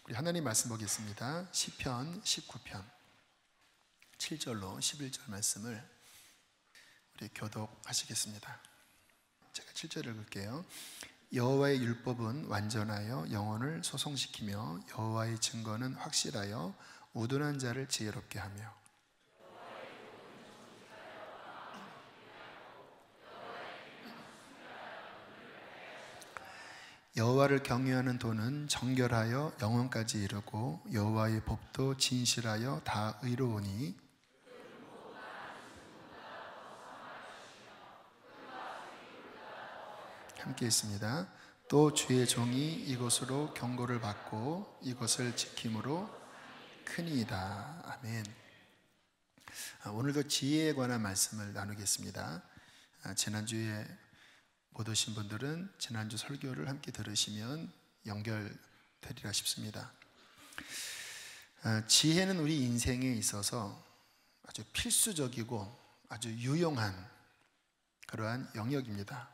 우리 하나님 말씀 보겠습니다. 시편 19편 7절로 11절 말씀을 우리 교독하시겠습니다. 제가 7절을 읽을게요. 여호와의 율법은 완전하여 영혼을 소송시키며 여호와의 증거는 확실하여 우둔한 자를 지혜롭게 하며 여호와를 경외하는 도는 정결하여 영원까지 이르고 여호와의 법도 진실하여 다 의로우니 함께 있습니다. 또 주의 종이 이것으로 경고를 받고 이것을 지킴으로 크니이다. 아멘. 오늘도 지혜에 관한 말씀을 나누겠습니다. 지난주에 못 오신 분들은 지난주 설교를 함께 들으시면 연결되리라 싶습니다. 지혜는 우리 인생에 있어서 아주 필수적이고 아주 유용한 그러한 영역입니다.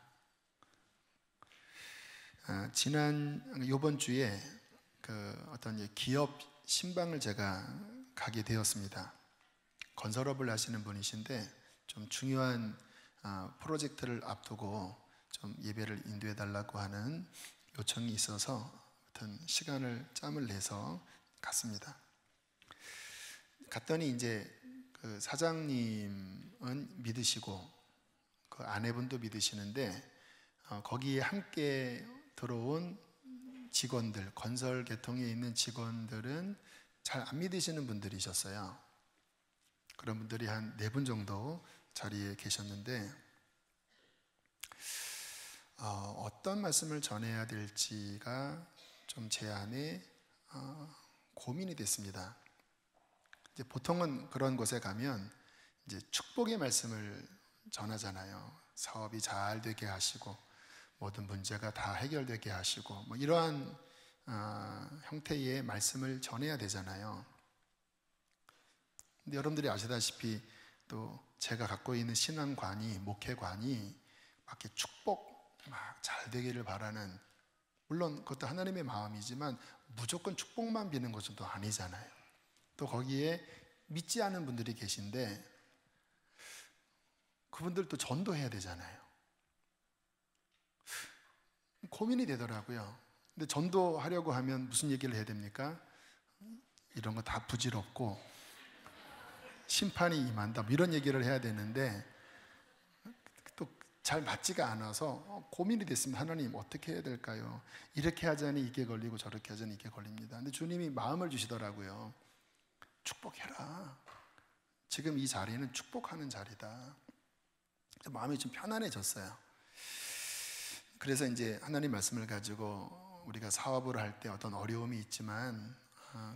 이번 주에 어떤 기업 신방을 제가 가게 되었습니다. 건설업을 하시는 분이신데 좀 중요한 프로젝트를 앞두고 좀 예배를 인도해 달라고 하는 요청이 있어서 어떤 시간을 짬을 내서 갔습니다. 갔더니 이제 그 사장님은 믿으시고 그 아내분도 믿으시는데 거기에 함께 들어온 직원들, 건설 계통에 있는 직원들은 잘 안 믿으시는 분들이셨어요. 그런 분들이 한 4분 정도 자리에 계셨는데 어떤 말씀을 전해야 될지가 좀 제 안에 고민이 됐습니다. 이제 보통은 그런 곳에 가면 이제 축복의 말씀을 전하잖아요. 사업이 잘 되게 하시고 모든 문제가 다 해결되게 하시고 뭐 이러한 형태의 말씀을 전해야 되잖아요. 근데 여러분들이 아시다시피 또 제가 갖고 있는 신앙관이, 목회관이 막 이렇게 축복 막 잘 되기를 바라는, 물론 그것도 하나님의 마음이지만 무조건 축복만 비는 것은 또 아니잖아요. 또 거기에 믿지 않은 분들이 계신데 그분들도 전도해야 되잖아요. 고민이 되더라고요. 근데 전도하려고 하면 무슨 얘기를 해야 됩니까? 이런 거 다 부질없고 심판이 임한다, 뭐 이런 얘기를 해야 되는데 또 잘 맞지가 않아서 고민이 됐습니다. 하나님 어떻게 해야 될까요? 이렇게 하자니 이게 걸리고 저렇게 하자니 이게 걸립니다. 근데 주님이 마음을 주시더라고요. 축복해라. 지금 이 자리는 축복하는 자리다. 마음이 좀 편안해졌어요. 그래서 이제 하나님 말씀을 가지고 우리가 사업을 할 때 어떤 어려움이 있지만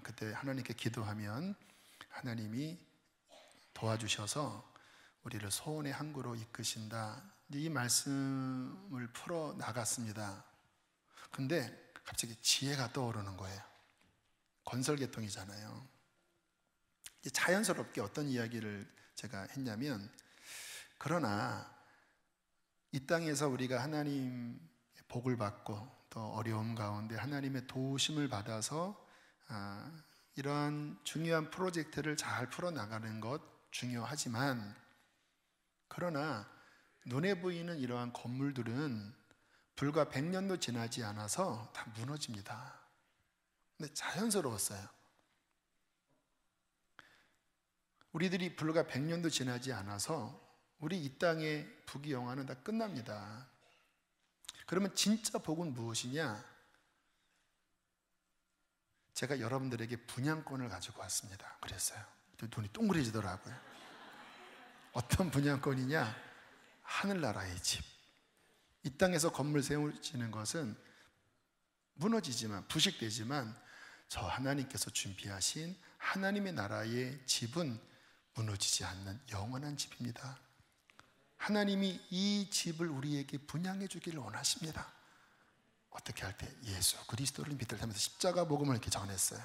그때 하나님께 기도하면 하나님이 도와주셔서 우리를 소원의 항구로 이끄신다. 이 말씀을 풀어 나갔습니다. 근데 갑자기 지혜가 떠오르는 거예요. 건설 계통이잖아요. 자연스럽게 어떤 이야기를 제가 했냐면, 그러나 이 땅에서 우리가 하나님의 복을 받고 또 어려움 가운데 하나님의 도우심을 받아서 이러한 중요한 프로젝트를 잘 풀어나가는 것 중요하지만, 그러나 눈에 보이는 이러한 건물들은 불과 100년도 지나지 않아서 다 무너집니다. 근데 자연스러웠어요. 우리들이 불과 100년도 지나지 않아서 우리 이 땅의 부귀영화는 다 끝납니다. 그러면 진짜 복은 무엇이냐? 제가 여러분들에게 분양권을 가지고 왔습니다. 그랬어요. 눈이 동그래지더라고요. 어떤 분양권이냐? 하늘나라의 집. 이 땅에서 건물 세워지는 것은 무너지지만, 부식되지만 저 하나님께서 준비하신 하나님의 나라의 집은 무너지지 않는 영원한 집입니다. 하나님이 이 집을 우리에게 분양해 주기를 원하십니다. 어떻게 할 때? 예수 그리스도를 믿으면서 십자가 복음을 이렇게 전했어요.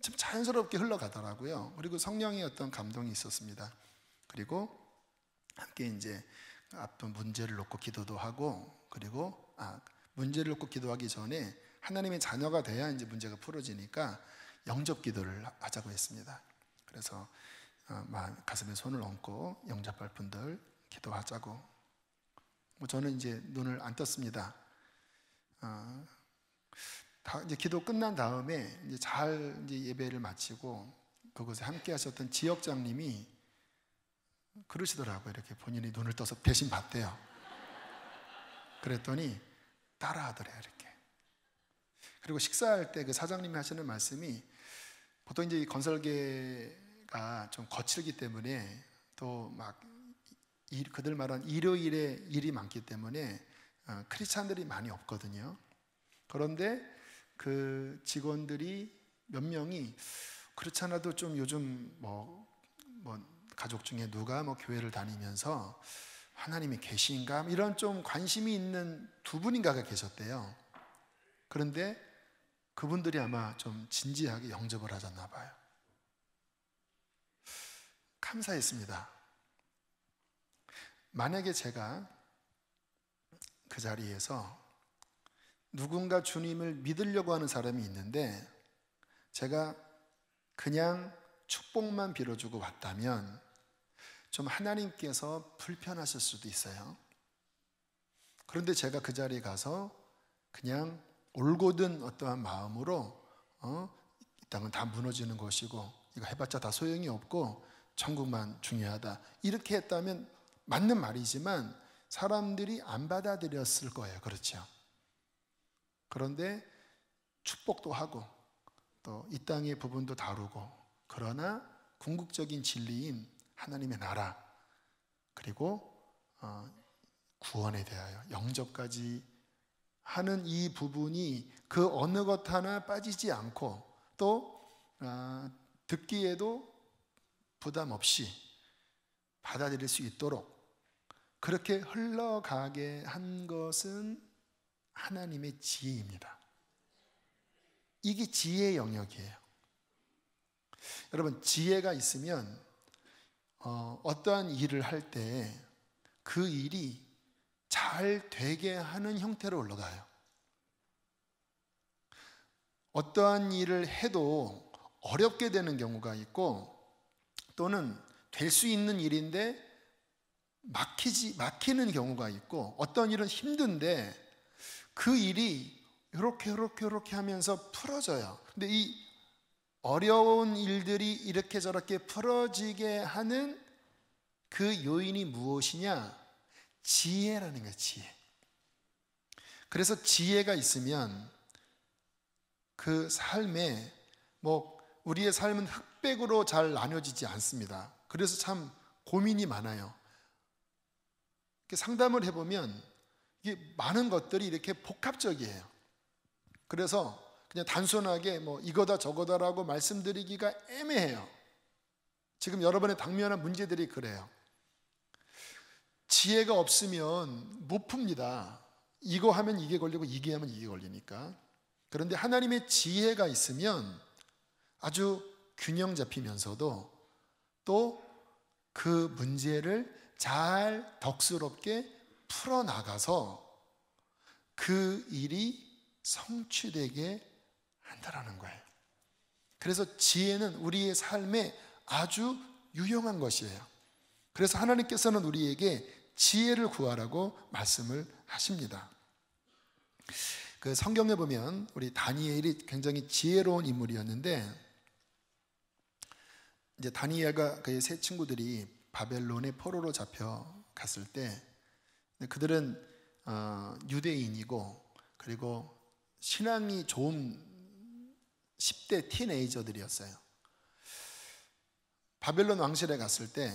참 자연스럽게 흘러가더라고요. 그리고 성령의 어떤 감동이 있었습니다. 그리고 함께 이제 앞둔 문제를 놓고 기도도 하고, 그리고 문제를 놓고 기도하기 전에 하나님의 자녀가 돼야 이제 문제가 풀어지니까 영접 기도를 하자고 했습니다. 그래서 가슴에 손을 얹고 영접할 분들 기도하자고. 저는 이제 눈을 안 떴습니다. 다 이제 기도 끝난 다음에 이제 잘 이제 예배를 마치고 그곳에 함께 하셨던 지역장님이 그러시더라고요. 이렇게 본인이 눈을 떠서 대신 봤대요. 그랬더니 따라하더래요, 이렇게. 그리고 식사할 때 그 사장님이 하시는 말씀이, 보통 이제 건설계가 좀 거칠기 때문에 또 막 그들 말한 일요일에 일이 많기 때문에 크리스찬들이 많이 없거든요. 그런데 그 직원들이 몇 명이 그렇지 않아도 좀 요즘 뭐 가족 중에 누가 교회를 다니면서 하나님이 계신가 이런 좀 관심이 있는 두 분인가가 계셨대요. 그런데 그분들이 아마 좀 진지하게 영접을 하셨나 봐요. 감사했습니다. 만약에 제가 그 자리에서 누군가 주님을 믿으려고 하는 사람이 있는데 제가 그냥 축복만 빌어주고 왔다면 좀 하나님께서 불편하실 수도 있어요. 그런데 제가 그 자리에 가서 그냥 올곧은 어떠한 마음으로 이 땅은 다 무너지는 것이고 이거 해봤자 다 소용이 없고 천국만 중요하다 이렇게 했다면 맞는 말이지만 사람들이 안 받아들였을 거예요. 그렇죠? 그런데 축복도 하고 또 이 땅의 부분도 다루고, 그러나 궁극적인 진리인 하나님의 나라 그리고 구원에 대하여 영접까지 하는 이 부분이 그 어느 것 하나 빠지지 않고 또 듣기에도 부담 없이 받아들일 수 있도록 그렇게 흘러가게 한 것은 하나님의 지혜입니다. 이게 지혜의 영역이에요. 여러분, 지혜가 있으면 어떠한 일을 할 때 그 일이 잘 되게 하는 형태로 올라가요. 어떠한 일을 해도 어렵게 되는 경우가 있고, 또는 될 수 있는 일인데 막히는 경우가 있고, 어떤 일은 힘든데 그 일이 이렇게 하면서 풀어져요. 근데 이 어려운 일들이 이렇게 저렇게 풀어지게 하는 그 요인이 무엇이냐? 지혜라는 거예요. 지혜. 그래서 지혜가 있으면 그 삶에 우리의 삶은 흑백으로 잘 나뉘어지지 않습니다. 그래서 참 고민이 많아요. 상담을 해보면 이게 많은 것들이 이렇게 복합적이에요. 그래서 그냥 단순하게 이거다 저거다라고 말씀드리기가 애매해요. 지금 여러분의 당면한 문제들이 그래요. 지혜가 없으면 못 풉니다. 이거 하면 이게 걸리고 이게 하면 이게 걸리니까. 그런데 하나님의 지혜가 있으면 아주 균형 잡히면서도 또 그 문제를 잘 덕스럽게 풀어나가서 그 일이 성취되게 한다라는 거예요. 그래서 지혜는 우리의 삶에 아주 유용한 것이에요. 그래서 하나님께서는 우리에게 지혜를 구하라고 말씀을 하십니다. 그 성경에 보면 우리 다니엘이 굉장히 지혜로운 인물이었는데, 이제 다니엘과 그의 세 친구들이 바벨론의 포로로 잡혀갔을 때 그들은 유대인이고 그리고 신앙이 좋은 10대 티네이저들이었어요. 바벨론 왕실에 갔을 때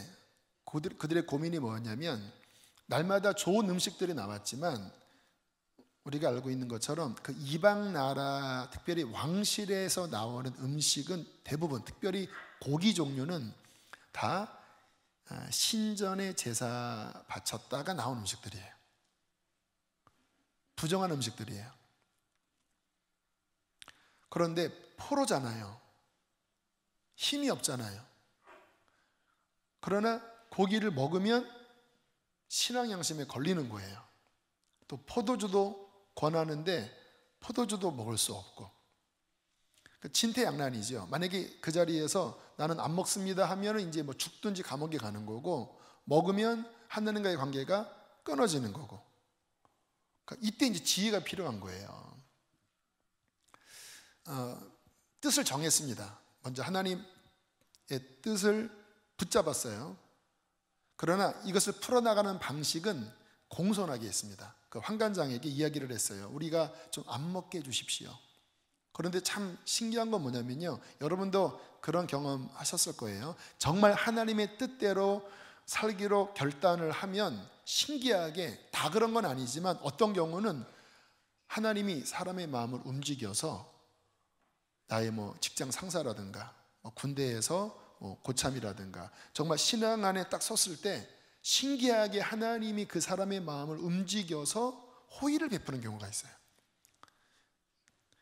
그들의 고민이 뭐였냐면, 날마다 좋은 음식들이 나왔지만 우리가 알고 있는 것처럼 그 이방 나라, 특별히 왕실에서 나오는 음식은 대부분, 특별히 고기 종류는 다 신전에 제사 바쳤다가 나온 음식들이에요. 부정한 음식들이에요. 그런데 포로잖아요. 힘이 없잖아요. 그러나 고기를 먹으면 신앙 양심에 걸리는 거예요. 또 포도주도 권하는데 포도주도 먹을 수 없고, 진퇴양난이죠. 만약에 그 자리에서 나는 안 먹습니다 하면은 이제 뭐 죽든지 감옥에 가는 거고, 먹으면 하나님과의 관계가 끊어지는 거고. 그러니까 이때 이제 지혜가 필요한 거예요. 뜻을 정했습니다. 먼저 하나님의 뜻을 붙잡았어요. 그러나 이것을 풀어나가는 방식은 공손하게 했습니다. 그 환관장에게 이야기를 했어요. 우리가 좀 안 먹게 해주십시오. 그런데 참 신기한 건 뭐냐면요, 여러분도 그런 경험 하셨을 거예요. 정말 하나님의 뜻대로 살기로 결단을 하면 신기하게, 다 그런 건 아니지만 어떤 경우는 하나님이 사람의 마음을 움직여서 나의 뭐 직장 상사라든가 뭐 군대에서 뭐 고참이라든가 정말 신앙 안에 딱 섰을 때 신기하게 하나님이 그 사람의 마음을 움직여서 호의를 베푸는 경우가 있어요.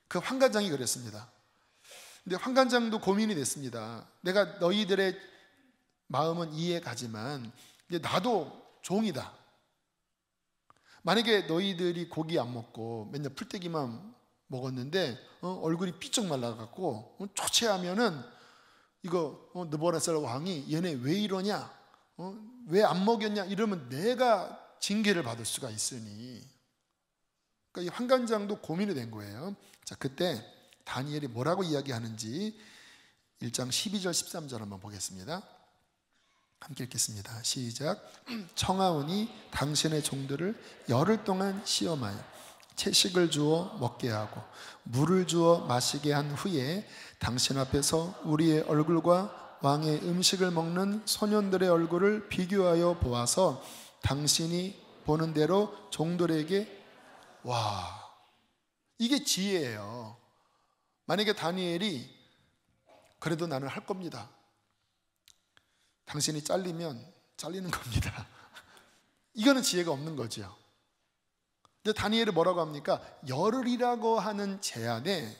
그 환관장이 그랬습니다. 근데 환관장도 고민이 됐습니다. 내가 너희들의 마음은 이해가지만 나도 종이다. 만약에 너희들이 고기 안 먹고 맨날 풀떼기만 먹었는데 얼굴이 삐쩍 말라갖고 초췌하면은 이거 느부갓네살 왕이 얘네 왜 이러냐, 왜 안 먹였냐 이러면 내가 징계를 받을 수가 있으니, 그러니까 이 환관장도 고민이 된 거예요. 자, 그때 다니엘이 뭐라고 이야기하는지 1장 12절 13절 한번 보겠습니다. 함께 읽겠습니다. 시작. 청하오니 당신의 종들을 열흘 동안 시험하여 채식을 주어 먹게 하고 물을 주어 마시게 한 후에 당신 앞에서 우리의 얼굴과 왕의 음식을 먹는 소년들의 얼굴을 비교하여 보아서 당신이 보는 대로 종들에게, 와, 이게 지혜예요. 만약에 다니엘이 그래도 나는 할 겁니다, 당신이 잘리면 잘리는 겁니다, 이거는 지혜가 없는 거죠. 근데 다니엘이 뭐라고 합니까? 열흘이라고 하는 제안에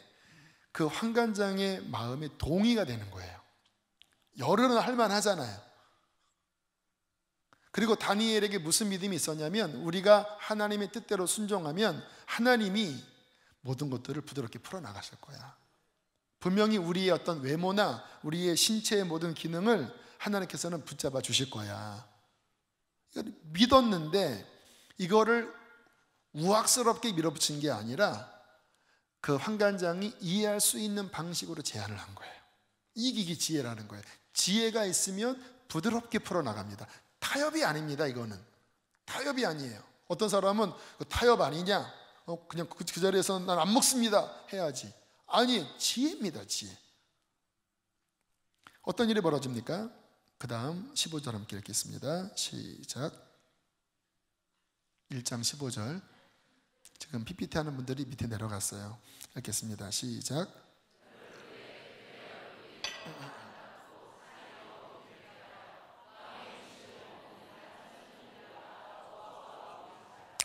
그 환관장의 마음에 동의가 되는 거예요. 열흘은 할만하잖아요. 그리고 다니엘에게 무슨 믿음이 있었냐면, 우리가 하나님의 뜻대로 순종하면 하나님이 모든 것들을 부드럽게 풀어나가실 거야. 분명히 우리의 어떤 외모나 우리의 신체의 모든 기능을 하나님께서는 붙잡아 주실 거야. 믿었는데 이거를 우악스럽게 밀어붙인 게 아니라 그 환관장이 이해할 수 있는 방식으로 제안을 한 거예요. 이게 지혜라는 거예요. 지혜가 있으면 부드럽게 풀어나갑니다. 타협이 아닙니다. 이거는 타협이 아니에요. 어떤 사람은 타협 아니냐, 그냥 그 자리에서 난 안 먹습니다 해야지. 아니, 지혜입니다. 지혜. 어떤 일이 벌어집니까? 그 다음 15절 함께 읽겠습니다. 시작. 1장 15절. 지금 PPT 하는 분들이 밑에 내려갔어요. 읽겠습니다. 시작.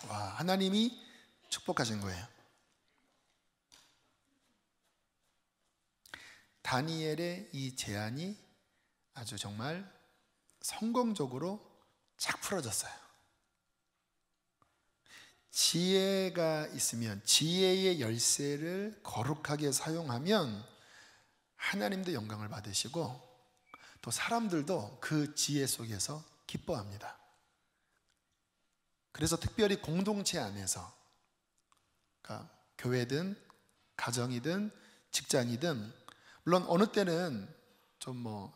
와, 하나님이 축복하신 거예요. 다니엘의 이 제안이 아주 정말 성공적으로 쫙 풀어졌어요. 지혜가 있으면, 지혜의 열쇠를 거룩하게 사용하면 하나님도 영광을 받으시고 또 사람들도 그 지혜 속에서 기뻐합니다. 그래서 특별히 공동체 안에서, 그러니까 교회든 가정이든 직장이든, 물론 어느 때는 좀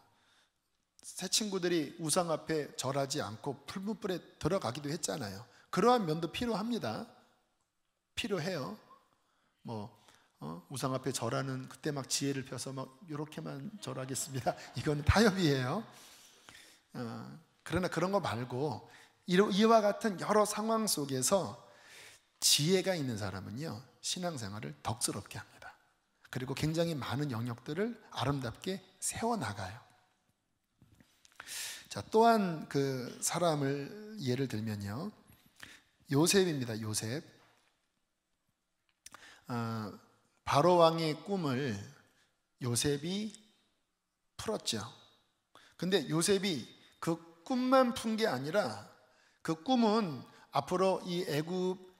새 친구들이 우상 앞에 절하지 않고 풀무불에 들어가기도 했잖아요. 그러한 면도 필요합니다. 필요해요. 우상 앞에 절하는 그때 막 지혜를 펴서 막 이렇게만 절하겠습니다, 이건 타협이에요. 그러나 그런 거 말고 이와 같은 여러 상황 속에서 지혜가 있는 사람은요, 신앙생활을 덕스럽게 합니다. 그리고 굉장히 많은 영역들을 아름답게 세워나가요. 자, 또한 그 사람을 예를 들면요, 요셉입니다. 요셉. 바로 왕의 꿈을 요셉이 풀었죠. 근데 요셉이 그 꿈만 푼 게 아니라 그 꿈은 앞으로 이 애굽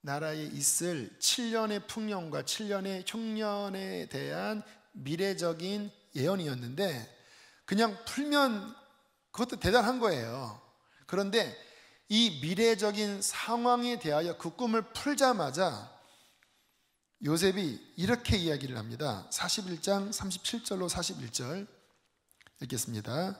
나라에 있을 7년의 풍년과 7년의 흉년에 대한 미래적인 예언이었는데 그냥 풀면 그것도 대단한 거예요. 그런데 이 미래적인 상황에 대하여 그 꿈을 풀자마자 요셉이 이렇게 이야기를 합니다. 41장 37절로 41절 읽겠습니다.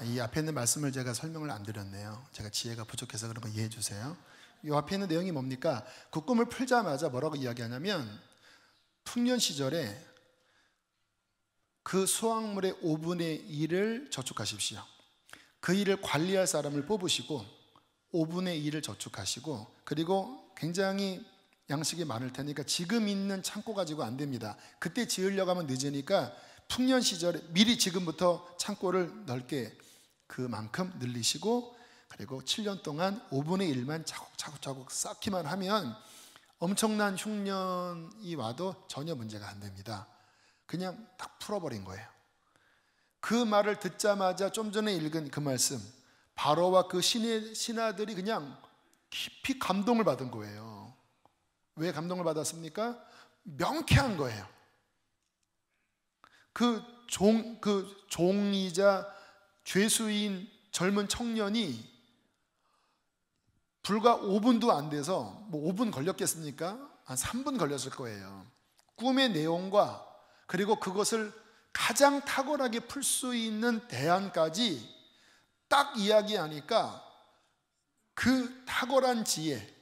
이 앞에 있는 말씀을 제가 설명을 안 드렸네요. 제가 지혜가 부족해서 그런 거 이해해 주세요. 이 앞에 있는 내용이 뭡니까? 그 꿈을 풀자마자 뭐라고 이야기하냐면 풍년 시절에 그 수확물의 5분의 1을 저축하십시오. 그 일을 관리할 사람을 뽑으시고 5분의 1을 저축하시고, 그리고 굉장히 양식이 많을 테니까 지금 있는 창고 가지고 안 됩니다. 그때 지으려고 하면 늦으니까 풍년 시절에 미리 지금부터 창고를 넓게 그만큼 늘리시고, 그리고 7년 동안 5분의 1만 차곡차곡 쌓기만 하면 엄청난 흉년이 와도 전혀 문제가 안 됩니다. 그냥 딱 풀어버린 거예요. 그 말을 듣자마자 좀 전에 읽은 그 말씀, 바로와 그 신하들이 그냥 깊이 감동을 받은 거예요. 왜 감동을 받았습니까? 명쾌한 거예요. 그 종이자 죄수인 젊은 청년이 불과 5분도 안 돼서, 뭐 5분 걸렸겠습니까? 한 3분 걸렸을 거예요. 꿈의 내용과 그리고 그것을 가장 탁월하게 풀 수 있는 대안까지 딱 이야기하니까 그 탁월한 지혜,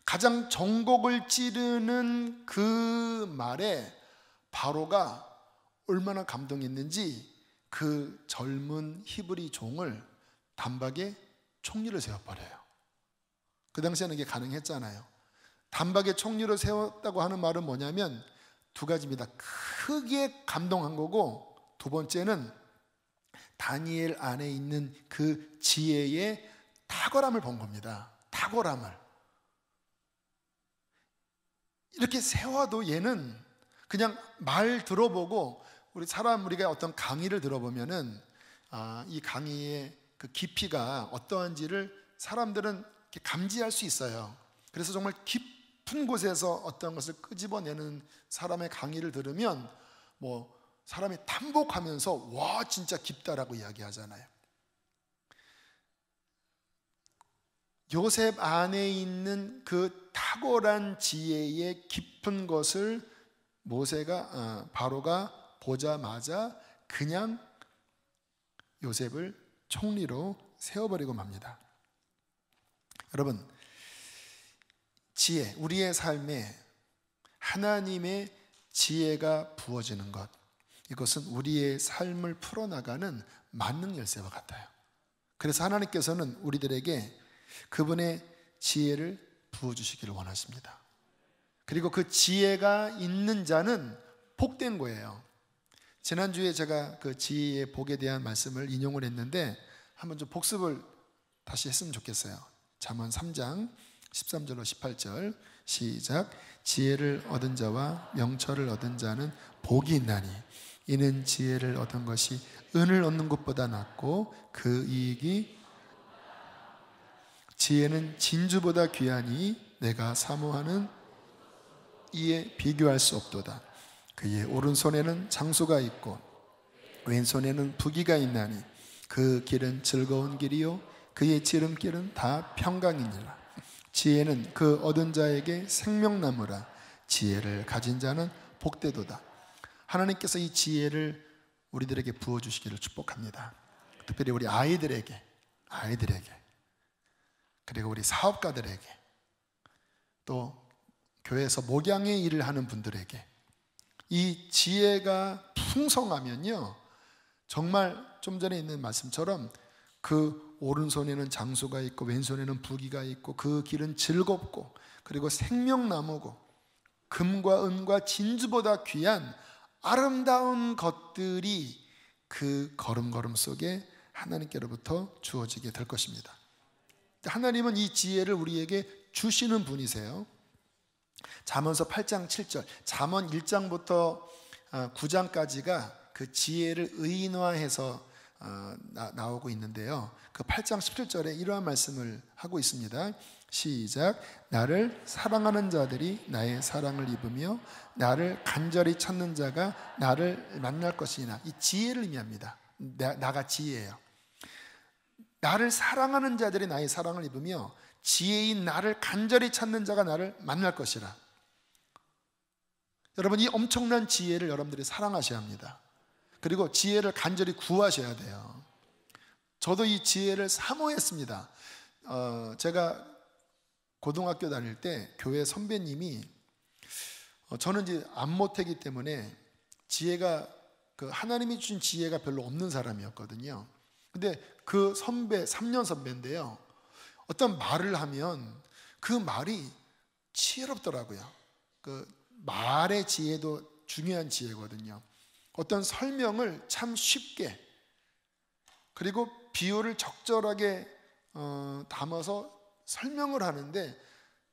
가장 정곡을 찌르는 그 말에 바로가 얼마나 감동했는지 그 젊은 히브리 종을 단박에 총리를 세워버려요. 그 당시에는 이게 가능했잖아요. 단박에 총리를 세웠다고 하는 말은 뭐냐면 두 가지입니다. 크게 감동한 거고, 두 번째는 다니엘 안에 있는 그 지혜의 탁월함을 본 겁니다. 탁월함을. 이렇게 세워도 얘는 그냥 말 들어보고, 우리가 어떤 강의를 들어보면은 이 강의의 그 깊이가 어떠한지를 사람들은 이렇게 감지할 수 있어요. 그래서 정말 깊은 곳에서 어떤 것을 끄집어내는 사람의 강의를 들으면 뭐 사람이 탐복하면서 와 진짜 깊다라고 이야기하잖아요. 요셉 안에 있는 그 탁월한 지혜의 깊은 것을 바로가 보자마자 그냥 요셉을 총리로 세워버리고 맙니다. 여러분, 지혜, 우리의 삶에 하나님의 지혜가 부어지는 것, 이것은 우리의 삶을 풀어나가는 만능 열쇠와 같아요. 그래서 하나님께서는 우리들에게 그분의 지혜를 부어주시기를 원하십니다. 그리고 그 지혜가 있는 자는 복된 거예요. 지난주에 제가 그 지혜의 복에 대한 말씀을 인용을 했는데 한번 좀 복습을 다시 했으면 좋겠어요. 잠언 3장 13절로 18절 시작. 지혜를 얻은 자와 명철을 얻은 자는 복이 있나니 이는 지혜를 얻은 것이 은을 얻는 것보다 낫고 그 이익이 지혜는 진주보다 귀하니 내가 사모하는 이에 비교할 수 없도다. 그의 오른손에는 장수가 있고 왼손에는 부귀가 있나니 그 길은 즐거운 길이요 그의 지름길은 다 평강이니라. 지혜는 그 얻은 자에게 생명나무라. 지혜를 가진 자는 복되도다. 하나님께서 이 지혜를 우리들에게 부어주시기를 축복합니다. 특별히 우리 아이들에게 그리고 우리 사업가들에게, 또 교회에서 목양의 일을 하는 분들에게 이 지혜가 풍성하면요, 정말 좀 전에 있는 말씀처럼 그 오른손에는 장수가 있고 왼손에는 부귀가 있고 그 길은 즐겁고 그리고 생명나무고 금과 은과 진주보다 귀한 아름다운 것들이 그 걸음걸음 속에 하나님께로부터 주어지게 될 것입니다. 하나님은 이 지혜를 우리에게 주시는 분이세요. 잠언서 8장 7절, 잠언 1장부터 9장까지가 그 지혜를 의인화해서 나오고 있는데요. 그 8장 17절에 이러한 말씀을 하고 있습니다. 시작. 나를 사랑하는 자들이 나의 사랑을 입으며 나를 간절히 찾는 자가 나를 만날 것이나. 이 지혜를 의미합니다. 나가 지혜예요. 나를 사랑하는 자들이 나의 사랑을 입으며 지혜인 나를 간절히 찾는 자가 나를 만날 것이라. 여러분, 이 엄청난 지혜를 여러분들이 사랑하셔야 합니다. 그리고 지혜를 간절히 구하셔야 돼요. 저도 이 지혜를 사모했습니다. 제가 고등학교 다닐 때 교회 선배님이, 저는 이제 안모태기 때문에 지혜가, 그 하나님이 주신 지혜가 별로 없는 사람이었거든요. 근데 그 선배, 3년 선배인데요, 어떤 말을 하면 그 말이 지혜롭더라고요. 그 말의 지혜도 중요한 지혜거든요. 어떤 설명을 참 쉽게, 그리고 비유를 적절하게 담아서 설명을 하는데,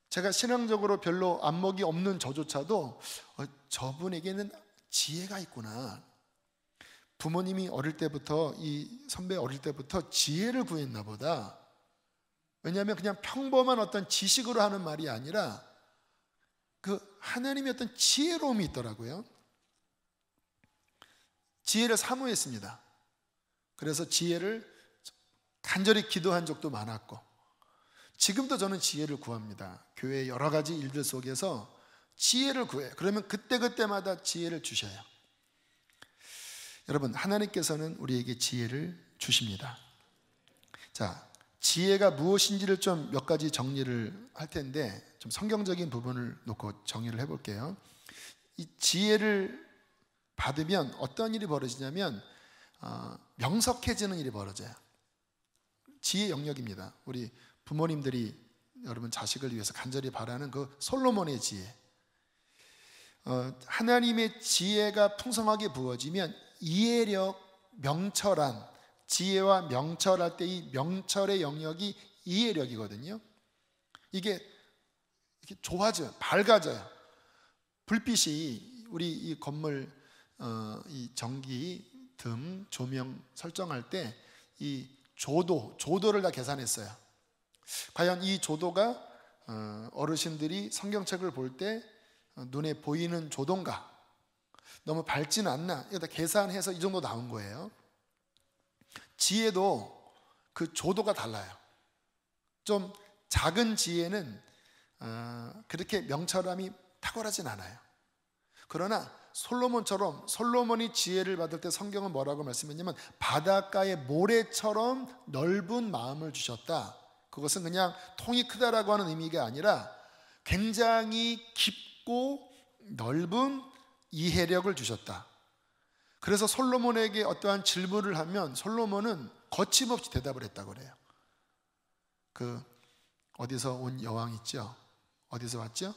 제가 신앙적으로 별로 안목이 없는 저조차도 저분에게는 지혜가 있구나. 부모님이 어릴 때부터, 이 선배 어릴 때부터 지혜를 구했나 보다. 왜냐하면 그냥 평범한 어떤 지식으로 하는 말이 아니라 그 하나님의 어떤 지혜로움이 있더라고요. 지혜를 사모했습니다. 그래서 지혜를 간절히 기도한 적도 많았고, 지금도 저는 지혜를 구합니다. 교회의 여러 가지 일들 속에서 지혜를 구해요. 그러면 그때그때마다 지혜를 주셔요. 여러분, 하나님께서는 우리에게 지혜를 주십니다. 자, 지혜가 무엇인지를 좀 몇 가지 정리를 할 텐데, 좀 성경적인 부분을 놓고 정리를 해볼게요. 이 지혜를 받으면 어떤 일이 벌어지냐면 명석해지는 일이 벌어져요. 지혜 영역입니다. 우리 부모님들이 여러분 자식을 위해서 간절히 바라는 그 솔로몬의 지혜, 하나님의 지혜가 풍성하게 부어지면 이해력, 명철한, 지혜와 명철할 때 이 명철의 영역이 이해력이거든요. 이게 좋아져요. 밝아져요. 불빛이 우리 이 건물 이 전기, 등, 조명 설정할 때 이 조도를 다 계산했어요. 과연 이 조도가 어르신들이 성경책을 볼 때 눈에 보이는 조도인가? 너무 밝지는 않나? 이거 다 계산해서 이 정도 나온 거예요. 지혜도 그 조도가 달라요. 좀 작은 지혜는 그렇게 명철함이 탁월하진 않아요. 그러나 솔로몬처럼, 솔로몬이 지혜를 받을 때 성경은 뭐라고 말씀했냐면 바닷가의 모래처럼 넓은 마음을 주셨다. 그것은 그냥 통이 크다라고 하는 의미가 아니라 굉장히 깊고 넓은 이해력을 주셨다. 그래서 솔로몬에게 어떠한 질문을 하면 솔로몬은 거침없이 대답을 했다고 그래요. 그 어디서 온 여왕 있죠? 어디서 왔죠?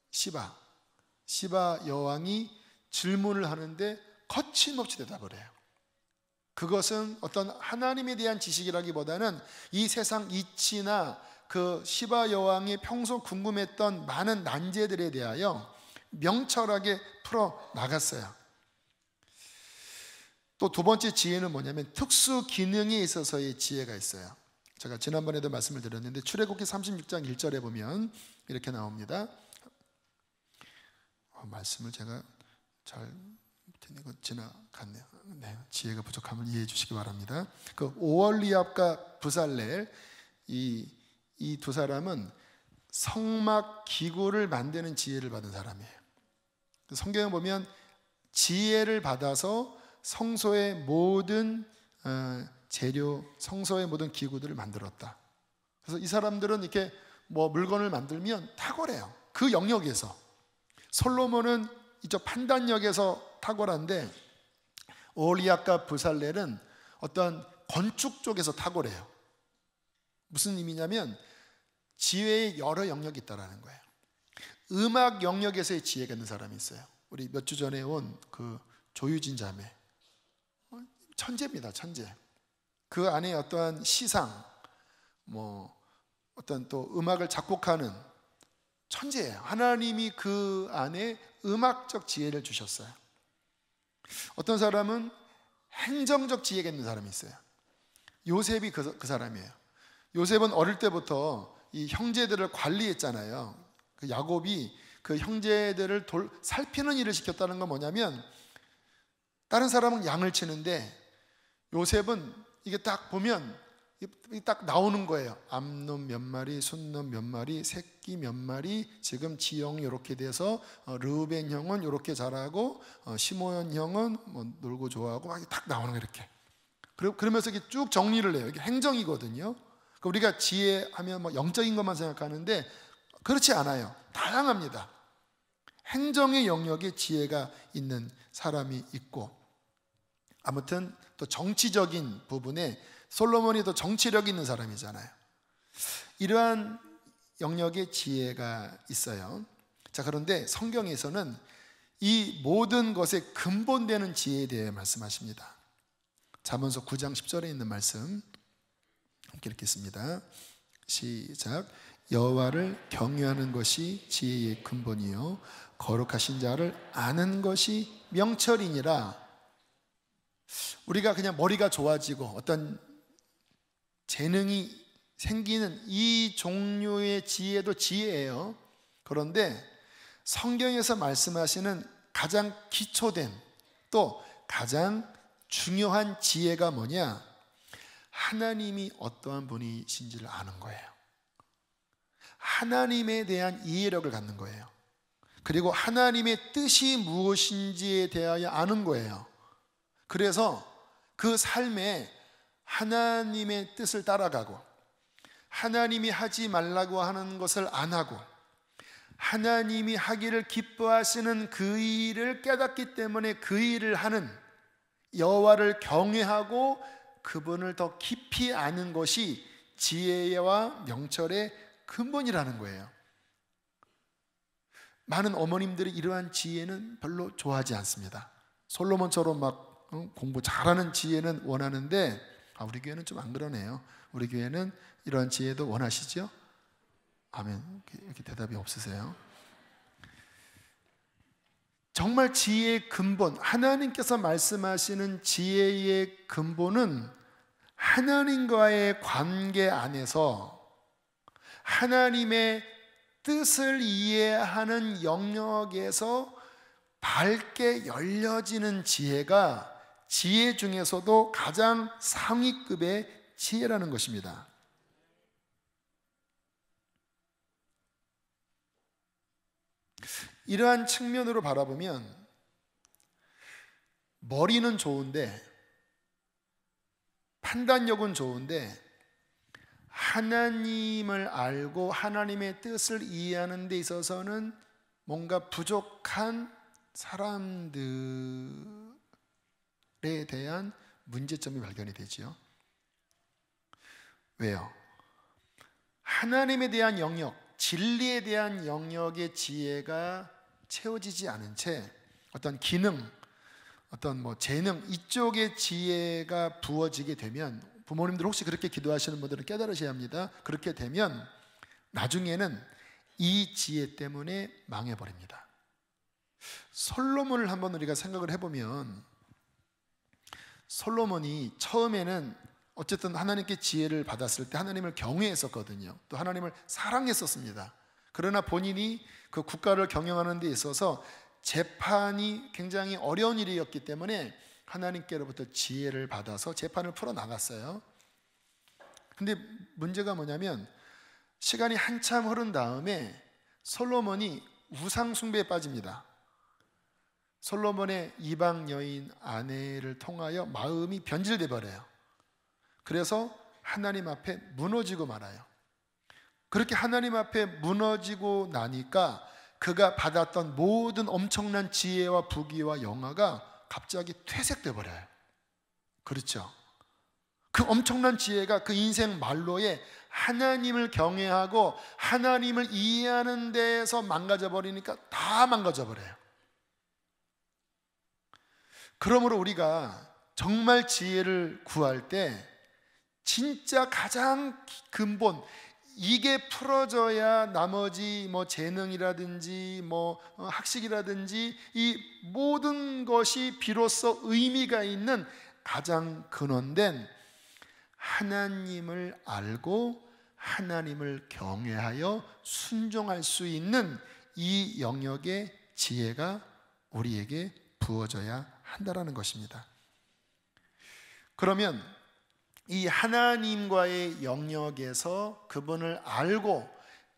시바 여왕이 질문을 하는데 거침없이 대답을 해요. 그것은 어떤 하나님에 대한 지식이라기보다는 이 세상 이치나 그 시바 여왕이 평소 궁금했던 많은 난제들에 대하여 명철하게 풀어 나갔어요. 또 두 번째 지혜는 뭐냐면 특수 기능에 있어서의 지혜가 있어요. 제가 지난번에도 말씀을 드렸는데 출애굽기 36장 1절에 보면 이렇게 나옵니다. 말씀을 제가 잘 이거 지나갔네요. 네, 지혜가 부족하면 이해해 주시기 바랍니다. 그 오홀리압과 브살렐, 이 두 사람은 성막 기구를 만드는 지혜를 받은 사람이에요. 성경에 보면 지혜를 받아서 성소의 모든 재료, 성소의 모든 기구들을 만들었다. 그래서 이 사람들은 이렇게 뭐 물건을 만들면 탁월해요. 그 영역에서. 솔로몬은 이쪽 판단력에서 탁월한데 오홀리압과 브살렐은 어떤 건축 쪽에서 탁월해요. 무슨 의미냐면 지혜의 여러 영역이 있다라는 거예요. 음악 영역에서의 지혜가 있는 사람이 있어요. 우리 몇 주 전에 온 그 조유진 자매, 천재입니다. 천재. 그 안에 어떠한 시상, 어떤 또 음악을 작곡하는 천재예요. 하나님이 그 안에 음악적 지혜를 주셨어요. 어떤 사람은 행정적 지혜가 있는 사람이 있어요. 요셉이 그 사람이에요. 요셉은 어릴 때부터 이 형제들을 관리했잖아요. 그 야곱이 그 형제들을 살피는 일을 시켰다는 건 뭐냐면, 다른 사람은 양을 치는데 요셉은 이게 딱 보면 딱 나오는 거예요. 암놈 몇 마리, 순놈 몇 마리, 새끼 몇 마리, 지금 지형이 이렇게 돼서 르우벤 형은 이렇게 자라고 시므온 형은 뭐 놀고 좋아하고 막 딱 나오는 거예요. 이렇게. 그러면서 이렇게 쭉 정리를 해요. 이게 행정이거든요. 그러니까 우리가 지혜하면 뭐 영적인 것만 생각하는데 그렇지 않아요. 다양합니다. 행정의 영역에 지혜가 있는 사람이 있고, 아무튼 또 정치적인 부분에 솔로몬이 더 정치력 있는 사람이잖아요. 이러한 영역에 지혜가 있어요. 자, 그런데 성경에서는 이 모든 것의 근본되는 지혜에 대해 말씀하십니다. 잠언서 9장 10절에 있는 말씀 함께 읽겠습니다. 시작. 여호와를 경외하는 것이 지혜의 근본이요 거룩하신 자를 아는 것이 명철이니라. 우리가 그냥 머리가 좋아지고 어떤 재능이 생기는 이 종류의 지혜도 지혜예요. 그런데 성경에서 말씀하시는 가장 기초된 또 가장 중요한 지혜가 뭐냐? 하나님이 어떠한 분이신지를 아는 거예요. 하나님에 대한 이해력을 갖는 거예요. 그리고 하나님의 뜻이 무엇인지에 대하여 아는 거예요. 그래서 그 삶에 하나님의 뜻을 따라가고, 하나님이 하지 말라고 하는 것을 안 하고, 하나님이 하기를 기뻐하시는 그 일을 깨닫기 때문에 그 일을 하는, 여호와를 경외하고 그분을 더 깊이 아는 것이 지혜와 명철의 근본이라는 거예요. 많은 어머님들이 이러한 지혜는 별로 좋아하지 않습니다. 솔로몬처럼 막 공부 잘하는 지혜는 원하는데, 우리 교회는 좀 안 그러네요. 우리 교회는 이러한 지혜도 원하시죠? 아멘. 이렇게 대답이 없으세요? 정말 지혜의 근본, 하나님께서 말씀하시는 지혜의 근본은 하나님과의 관계 안에서 하나님의 뜻을 이해하는 영역에서 밝게 열려지는 지혜가 지혜 중에서도 가장 상위급의 지혜라는 것입니다. 이러한 측면으로 바라보면 머리는 좋은데, 판단력은 좋은데, 하나님을 알고 하나님의 뜻을 이해하는 데 있어서는 뭔가 부족한 사람들에 대한 문제점이 발견이 되지요. 왜요? 하나님에 대한 영역, 진리에 대한 영역의 지혜가 채워지지 않은 채 어떤 기능, 어떤 재능 이쪽의 지혜가 부어지게 되면, 부모님들 혹시 그렇게 기도하시는 분들은 깨달으셔야 합니다. 그렇게 되면 나중에는 이 지혜 때문에 망해버립니다. 솔로몬을 한번 우리가 생각을 해보면, 솔로몬이 처음에는 어쨌든 하나님께 지혜를 받았을 때 하나님을 경외했었거든요. 또 하나님을 사랑했었습니다. 그러나 본인이 그 국가를 경영하는 데 있어서 재판이 굉장히 어려운 일이었기 때문에 하나님께로부터 지혜를 받아서 재판을 풀어나갔어요. 근데 문제가 뭐냐면, 시간이 한참 흐른 다음에 솔로몬이 우상 숭배에 빠집니다. 솔로몬의 이방 여인 아내를 통하여 마음이 변질돼 버려요. 그래서 하나님 앞에 무너지고 말아요. 그렇게 하나님 앞에 무너지고 나니까 그가 받았던 모든 엄청난 지혜와 부귀와 영화가 갑자기 퇴색돼 버려요. 그렇죠? 그 엄청난 지혜가 그 인생 말로에 하나님을 경외하고 하나님을 이해하는 데에서 망가져 버리니까 다 망가져 버려요. 그러므로 우리가 정말 지혜를 구할 때 진짜 가장 근본, 이게 풀어져야 나머지 재능이라든지 학식이라든지 이 모든 것이 비로소 의미가 있는 가장 근원된 하나님을 알고 하나님을 경외하여 순종할 수 있는 이 영역의 지혜가 우리에게 부어져야 한다라는 것입니다. 그러면 이 하나님과의 영역에서 그분을 알고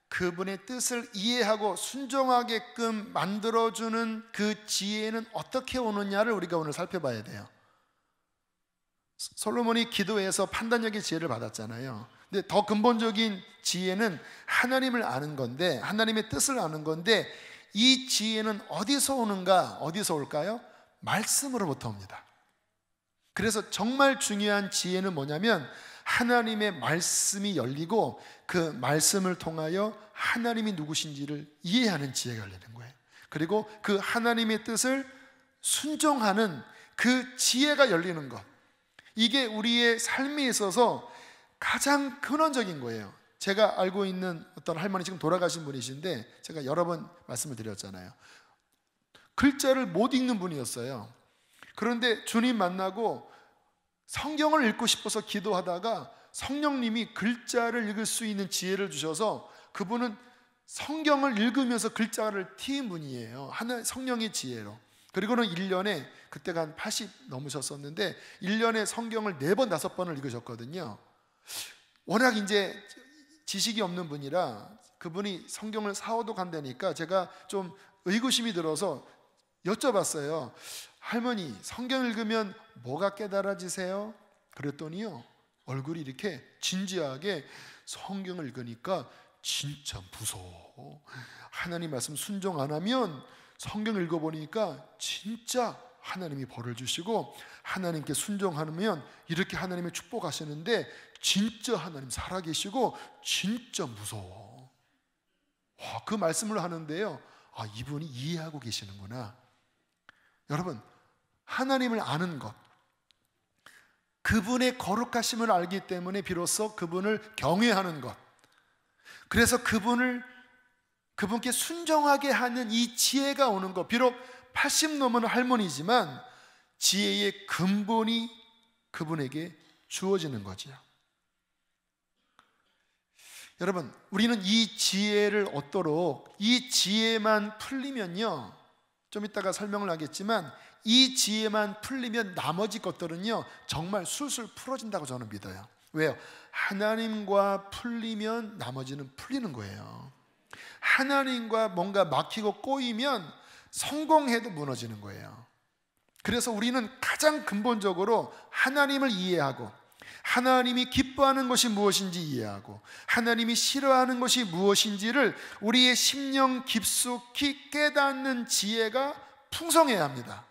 그분의 뜻을 이해하고 순종하게끔 만들어주는 그 지혜는 어떻게 오느냐를 우리가 오늘 살펴봐야 돼요. 솔로몬이 기도해서 판단력의 지혜를 받았잖아요. 근데 더 근본적인 지혜는 하나님을 아는 건데, 하나님의 뜻을 아는 건데, 이 지혜는 어디서 오는가? 어디서 올까요? 말씀으로부터 옵니다. 그래서 정말 중요한 지혜는 뭐냐면 하나님의 말씀이 열리고 그 말씀을 통하여 하나님이 누구신지를 이해하는 지혜가 열리는 거예요. 그리고 그 하나님의 뜻을 순종하는 그 지혜가 열리는 것, 이게 우리의 삶에 있어서 가장 근원적인 거예요. 제가 알고 있는 어떤 할머니, 지금 돌아가신 분이신데 제가 여러 번 말씀을 드렸잖아요. 글자를 못 읽는 분이었어요. 그런데 주님 만나고 성경을 읽고 싶어서 기도하다가 성령님이 글자를 읽을 수 있는 지혜를 주셔서 그분은 성경을 읽으면서 글자를 틔인 분이에요. 성령의 지혜로. 그리고는 1년에, 그때가 한 80 넘으셨었는데 1년에 성경을 4번 5번을 읽으셨거든요. 워낙 이제 지식이 없는 분이라 그분이 성경을 사오도 간다니까 제가 좀 의구심이 들어서 여쭤봤어요. 할머니, 성경 읽으면 뭐가 깨달아지세요? 그랬더니요, 얼굴이 이렇게 진지하게, 성경을 읽으니까 진짜 무서워. 하나님 말씀 순종 안 하면, 성경 읽어보니까 진짜 하나님이 벌을 주시고 하나님께 순종하면 이렇게 하나님의 축복하시는데 진짜 하나님 살아계시고 진짜 무서워. 와, 그 말씀을 하는데요, 아, 이분이 이해하고 계시는구나. 여러분, 하나님을 아는 것, 그분의 거룩하심을 알기 때문에 비로소 그분을 경외하는 것, 그래서 그분께 순종하게 하는 이 지혜가 오는 것. 비록 80 넘은 할머니지만 지혜의 근본이 그분에게 주어지는 거죠. 여러분, 우리는 이 지혜를 얻도록, 이 지혜만 풀리면요, 좀 이따가 설명을 하겠지만 이 지혜만 풀리면 나머지 것들은요 정말 술술 풀어진다고 저는 믿어요. 왜요? 하나님과 풀리면 나머지는 풀리는 거예요. 하나님과 뭔가 막히고 꼬이면 성공해도 무너지는 거예요. 그래서 우리는 가장 근본적으로 하나님을 이해하고 하나님이 기뻐하는 것이 무엇인지 이해하고 하나님이 싫어하는 것이 무엇인지를 우리의 심령 깊숙이 깨닫는 지혜가 풍성해야 합니다.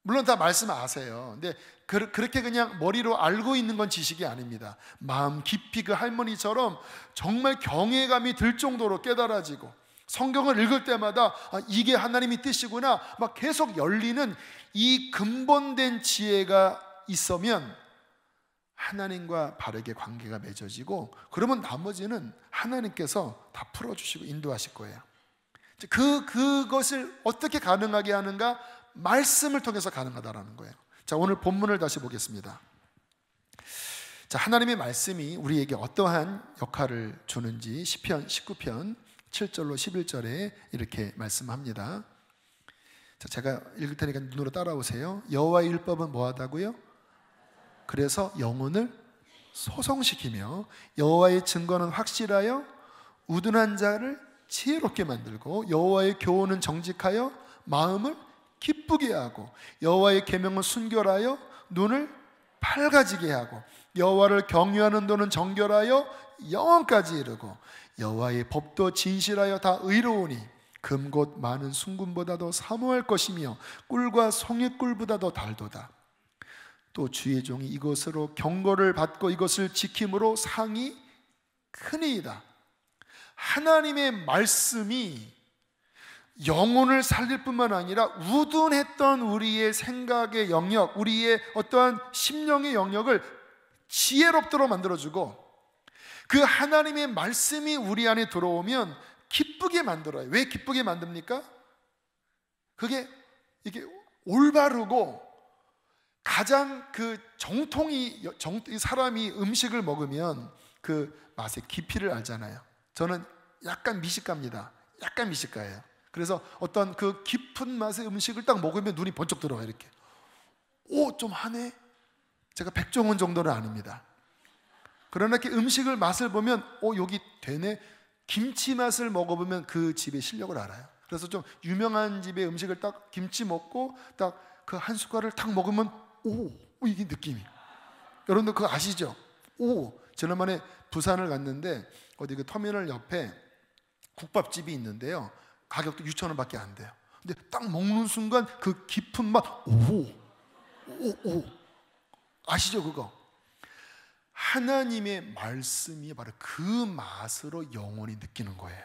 물론 다 말씀 아세요. 근데 그렇게 그냥 머리로 알고 있는 건 지식이 아닙니다. 마음 깊이 그 할머니처럼 정말 경외감이 들 정도로 깨달아지고 성경을 읽을 때마다 아, 이게 하나님의 뜻이구나 막 계속 열리는 이 근본된 지혜가 있으면 하나님과 바르게 관계가 맺어지고, 그러면 나머지는 하나님께서 다 풀어주시고 인도하실 거예요. 그것을 어떻게 가능하게 하는가? 말씀을 통해서 가능하다라는 거예요. 자, 오늘 본문을 다시 보겠습니다. 자, 하나님의 말씀이 우리에게 어떠한 역할을 주는지 시편 19편 7절로 11절에 이렇게 말씀합니다. 자, 제가 읽을 테니까 눈으로 따라오세요. 여호와의 율법은 뭐하다고요? 그래서 영혼을 소성시키며 여호와의 증거는 확실하여 우둔한 자를 지혜롭게 만들고 여호와의 교훈은 정직하여 마음을 기쁘게 하고 여호와의 계명은 순결하여 눈을 밝아지게 하고 여호와를 경외하는 도는 정결하여 영원까지 이르고 여호와의 법도 진실하여 다 의로우니 금곧 많은 순금보다도 사모할 것이며 꿀과 송이꿀보다도 달도다. 또 주의 종이 이것으로 경고를 받고 이것을 지킴으로 상이 크니이다. 하나님의 말씀이 영혼을 살릴 뿐만 아니라 우둔했던 우리의 생각의 영역, 우리의 어떠한 심령의 영역을 지혜롭도록 만들어주고, 그 하나님의 말씀이 우리 안에 들어오면 기쁘게 만들어요. 왜 기쁘게 만듭니까? 그게 이게 올바르고 가장 그 사람이 음식을 먹으면 그 맛의 깊이를 알잖아요. 저는 약간 미식가입니다. 약간 미식가예요. 그래서 어떤 그 깊은 맛의 음식을 딱 먹으면 눈이 번쩍 들어가요. 이렇게. 오, 좀 하네. 제가 백종원 정도는 아닙니다. 그러나 이렇게 음식을 맛을 보면 여기 되네. 김치 맛을 먹어보면 그 집의 실력을 알아요. 그래서 좀 유명한 집의 음식을 딱 김치 먹고 딱 그 한 숟갈을 딱 먹으면 이게 느낌이. 여러분들 그거 아시죠? 지난번에 부산을 갔는데 어디 그 터미널 옆에 국밥집이 있는데요, 가격도 6,000원밖에 안 돼요. 근데 딱 먹는 순간 그 깊은 맛, 아시죠 그거? 하나님의 말씀이 바로 그 맛으로 영혼이 느끼는 거예요.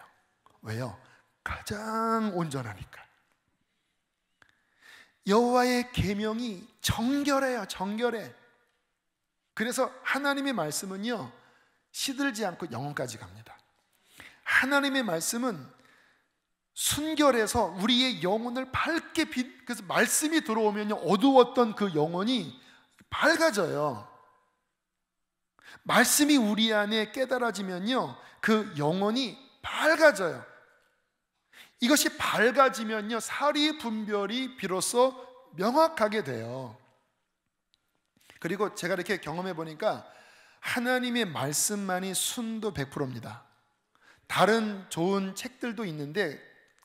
왜요? 가장 온전하니까. 여호와의 계명이 정결해요. 정결해. 그래서 하나님의 말씀은요, 시들지 않고 영혼까지 갑니다. 하나님의 말씀은 순결해서 우리의 영혼을 밝게 그래서 말씀이 들어오면요, 어두웠던 그 영혼이 밝아져요. 말씀이 우리 안에 깨달아지면요, 그 영혼이 밝아져요. 이것이 밝아지면요, 사리 분별이 비로소 명확하게 돼요. 그리고 제가 이렇게 경험해 보니까 하나님의 말씀만이 순도 100%입니다. 다른 좋은 책들도 있는데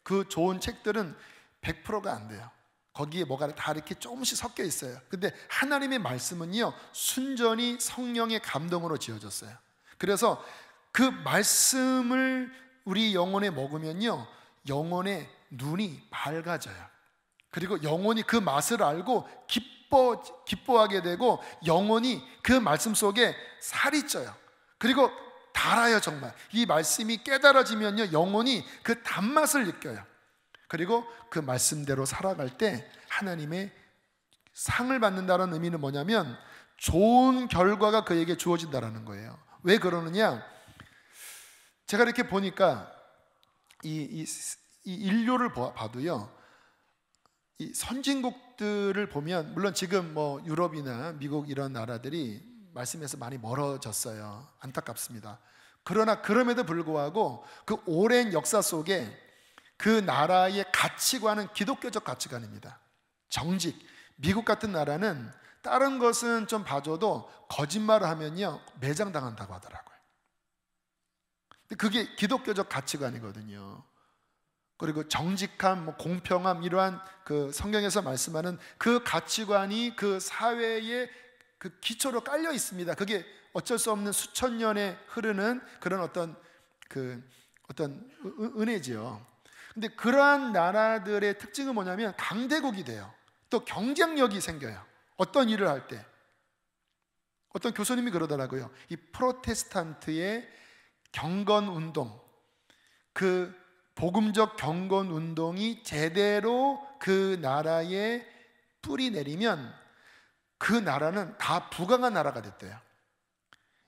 그 좋은 책들은 100%가 안 돼요. 거기에 뭐가 다 이렇게 조금씩 섞여 있어요. 근데 하나님의 말씀은요, 순전히 성령의 감동으로 지어졌어요. 그래서 그 말씀을 우리 영혼에 먹으면요, 영혼의 눈이 밝아져요. 그리고 영혼이 그 맛을 알고 기뻐하게 되고, 영혼이 그 말씀 속에 살이 쪄요. 그리고 달아요. 정말 이 말씀이 깨달아지면요, 영혼이 그 단맛을 느껴요. 그리고 그 말씀대로 살아갈 때 하나님의 상을 받는다는 의미는 뭐냐면 좋은 결과가 그에게 주어진다는 거예요. 왜 그러느냐, 제가 이렇게 보니까 이 인류를 봐도요, 이 선진국들을 보면, 물론 지금 뭐 유럽이나 미국 이런 나라들이 말씀에서 많이 멀어졌어요. 안타깝습니다. 그러나 그럼에도 불구하고 그 오랜 역사 속에 그 나라의 가치관은 기독교적 가치관입니다. 정직. 미국 같은 나라는 다른 것은 좀 봐줘도 거짓말을 하면요, 매장당한다고 하더라고요. 근데 그게 기독교적 가치관이거든요. 그리고 정직함, 공평함, 이러한 그 성경에서 말씀하는 그 가치관이 그 사회의 그 기초로 깔려 있습니다. 그게 어쩔 수 없는 수천 년에 흐르는 그런 어떤 은혜지요. 근데 그러한 나라들의 특징은 뭐냐면 강대국이 돼요. 또 경쟁력이 생겨요. 어떤 일을 할 때. 어떤 교수님이 그러더라고요. 이 프로테스탄트의 경건 운동, 그 복음적 경건 운동이 제대로 그 나라에 뿌리 내리면 그 나라는 다 부강한 나라가 됐대요.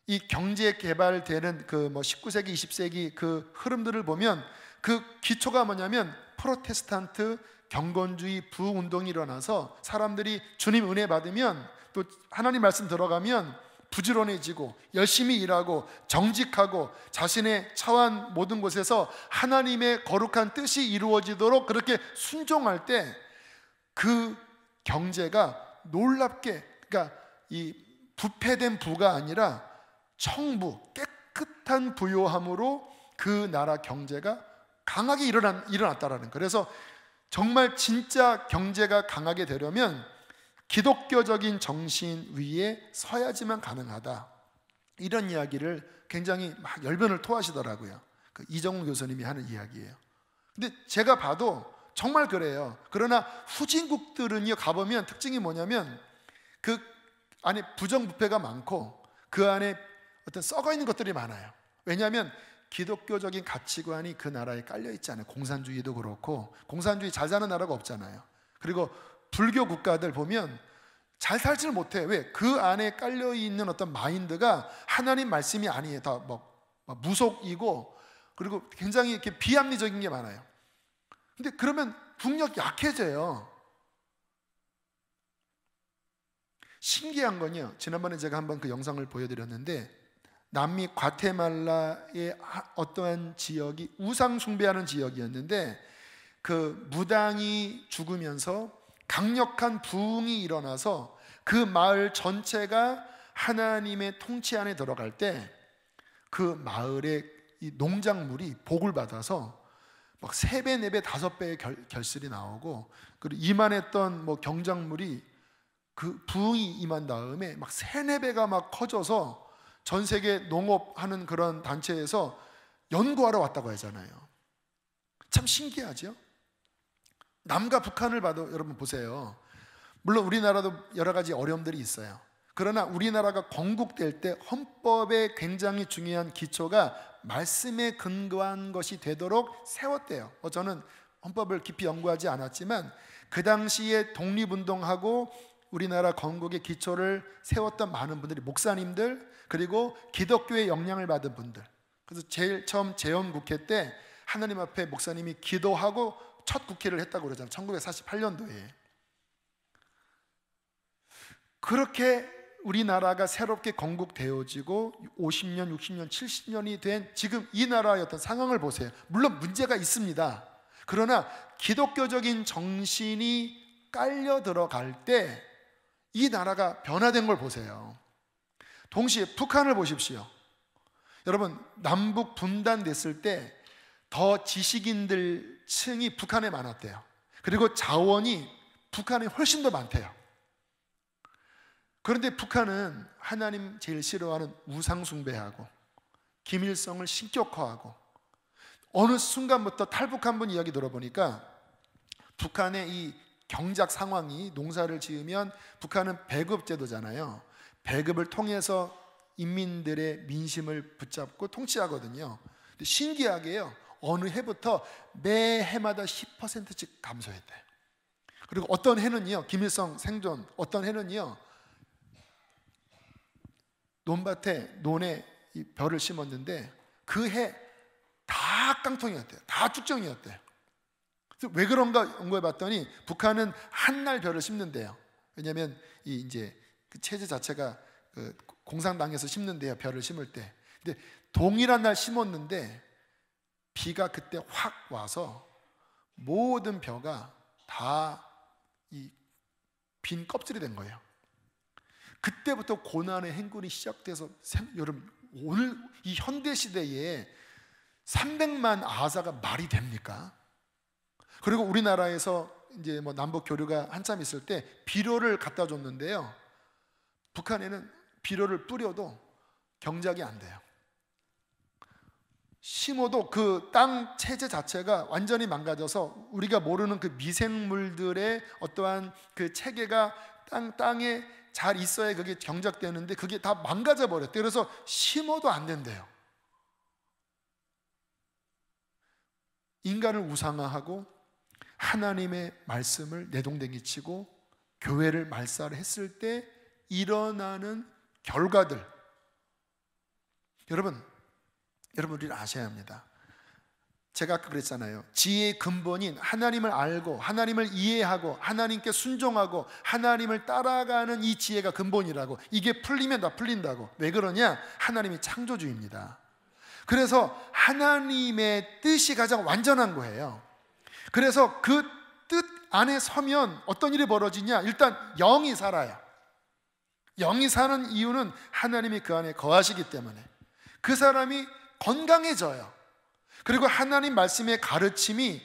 이 경제 개발되는 그 19세기, 20세기 그 흐름들을 보면 그 기초가 뭐냐면 프로테스탄트 경건주의 부운동이 일어나서 사람들이 주님 은혜 받으면, 또 하나님 말씀 들어가면 부지런해지고 열심히 일하고 정직하고 자신의 처한 모든 곳에서 하나님의 거룩한 뜻이 이루어지도록 그렇게 순종할 때 그 경제가 놀랍게, 그러니까 이 부패된 부가 아니라 청부, 깨끗한 부요함으로 그 나라 경제가 강하게 일어났다라는 거예요. 그래서 정말 진짜 경제가 강하게 되려면 기독교적인 정신 위에 서야지만 가능하다, 이런 이야기를 굉장히 막 열변을 토하시더라고요. 그 이정훈 교수님이 하는 이야기예요. 근데 제가 봐도 정말 그래요. 그러나 후진국들은요, 가보면 특징이 뭐냐면 그 안에 부정부패가 많고 그 안에 어떤 썩어 있는 것들이 많아요. 왜냐하면 기독교적인 가치관이 그 나라에 깔려 있지 않아요. 공산주의도 그렇고, 공산주의 잘 사는 나라가 없잖아요. 그리고 불교 국가들 보면 잘 살지를 못해. 왜? 그 안에 깔려 있는 어떤 마인드가 하나님 말씀이 아니에요. 다 무속이고, 그리고 굉장히 이렇게 비합리적인 게 많아요. 근데 그러면 국력이 약해져요. 신기한 건요, 지난번에 제가 한번 그 영상을 보여드렸는데, 남미 과테말라의 어떠한 지역이 우상 숭배하는 지역이었는데, 그 무당이 죽으면서 강력한 부흥이 일어나서 그 마을 전체가 하나님의 통치 안에 들어갈 때, 그 마을의 이 농작물이 복을 받아서 막 3배, 4배, 5배의 결실이 나오고, 그리고 이만했던 경작물이 그 부흥이 임한 다음에 막 3, 4배가 막 커져서 전 세계 농업하는 그런 단체에서 연구하러 왔다고 하잖아요. 참 신기하죠? 남과 북한을 봐도 여러분 보세요. 물론 우리나라도 여러 가지 어려움들이 있어요. 그러나 우리나라가 건국될 때 헌법에 굉장히 중요한 기초가 말씀에 근거한 것이 되도록 세웠대요. 저는 헌법을 깊이 연구하지 않았지만 그 당시에 독립운동하고 우리나라 건국의 기초를 세웠던 많은 분들이 목사님들, 그리고 기독교의 영향을 받은 분들. 그래서 제일 처음 재헌국회 때 하나님 앞에 목사님이 기도하고 첫 국회를 했다고 그러잖아요. 1948년도에. 그렇게 우리나라가 새롭게 건국되어지고 50년, 60년, 70년이 된 지금 이 나라의 어떤 상황을 보세요. 물론 문제가 있습니다. 그러나 기독교적인 정신이 깔려 들어갈 때 이 나라가 변화된 걸 보세요. 동시에 북한을 보십시오. 여러분, 남북 분단됐을 때 더 지식인들 층이 북한에 많았대요. 그리고 자원이 북한에 훨씬 더 많대요. 그런데 북한은 하나님 제일 싫어하는 우상 숭배하고 김일성을 신격화하고, 어느 순간부터 탈북한 분 이야기 들어보니까 북한의 이 경작 상황이, 농사를 지으면 북한은 배급 제도잖아요. 배급을 통해서 인민들의 민심을 붙잡고 통치하거든요. 근데 신기하게요, 어느 해부터 매 해마다 10%씩 감소했대요. 그리고 어떤 해는요, 김일성 생존, 어떤 해는요, 논밭에 논에 이 벼를 심었는데 그 해 다 깡통이었대요. 다 쭉정이었대요. 그래서 왜 그런가 연구해 봤더니 북한은 한날 벼를 심는데요. 왜냐하면 이제 그 체제 자체가 그 공산당에서 심는데요, 벼를 심을 때. 근데 동일한 날 심었는데 비가 그때 확 와서 모든 벼가 다 이 빈 껍질이 된 거예요. 그때부터 고난의 행군이 시작돼서, 여러분, 오늘 이 현대 시대에 300만 아사가 말이 됩니까? 그리고 우리나라에서 이제 남북 교류가 한참 있을 때 비료를 갖다 줬는데요, 북한에는 비료를 뿌려도 경작이 안 돼요. 심어도 그 땅 체제 자체가 완전히 망가져서 우리가 모르는 그 미생물들의 어떠한 그 체계가 땅에 잘 있어야 그게 경작되는데 그게 다 망가져 버렸대요. 그래서 심어도 안 된대요. 인간을 우상화하고 하나님의 말씀을 내동댕이치고 교회를 말살을 했을 때 일어나는 결과들, 여러분 우리는 아셔야 합니다. 제가 아까 그랬잖아요. 지혜의 근본인 하나님을 알고 하나님을 이해하고 하나님께 순종하고 하나님을 따라가는 이 지혜가 근본이라고. 이게 풀리면 다 풀린다고. 왜 그러냐? 하나님이 창조주입니다. 그래서 하나님의 뜻이 가장 완전한 거예요. 그래서 그 뜻 안에 서면 어떤 일이 벌어지냐? 일단 영이 살아요. 영이 사는 이유는 하나님이 그 안에 거하시기 때문에 그 사람이 건강해져요. 그리고 하나님 말씀의 가르침이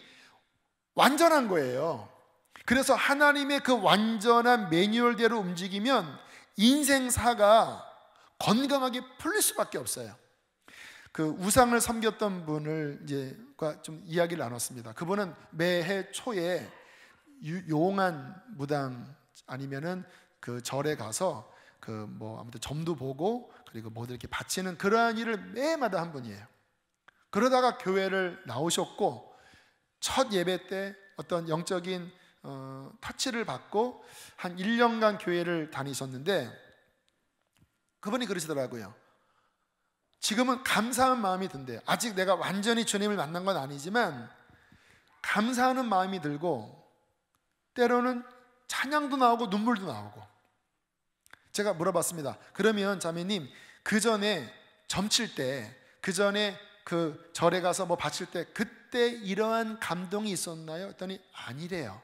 완전한 거예요. 그래서 하나님의 그 완전한 매뉴얼대로 움직이면 인생사가 건강하게 풀릴 수밖에 없어요. 그 우상을 섬겼던 분을 이제 좀 이야기를 나눴습니다. 그분은 매해 초에 용한 무당 아니면은 그 절에 가서 아무튼 점도 보고 그리고 뭐들 이렇게 바치는 그러한 일을 매마다 한 분이에요. 그러다가 교회를 나오셨고 첫 예배 때 어떤 영적인 터치를 받고 한 1년간 교회를 다니셨는데 그분이 그러시더라고요. 지금은 감사한 마음이 든대요. 아직 내가 완전히 주님을 만난 건 아니지만 감사하는 마음이 들고 때로는 찬양도 나오고 눈물도 나오고. 제가 물어봤습니다. 그러면 자매님, 그 전에 점칠 때, 그 전에 그 절에 가서 뭐 바칠 때 그때 이러한 감동이 있었나요? 했더니 아니래요.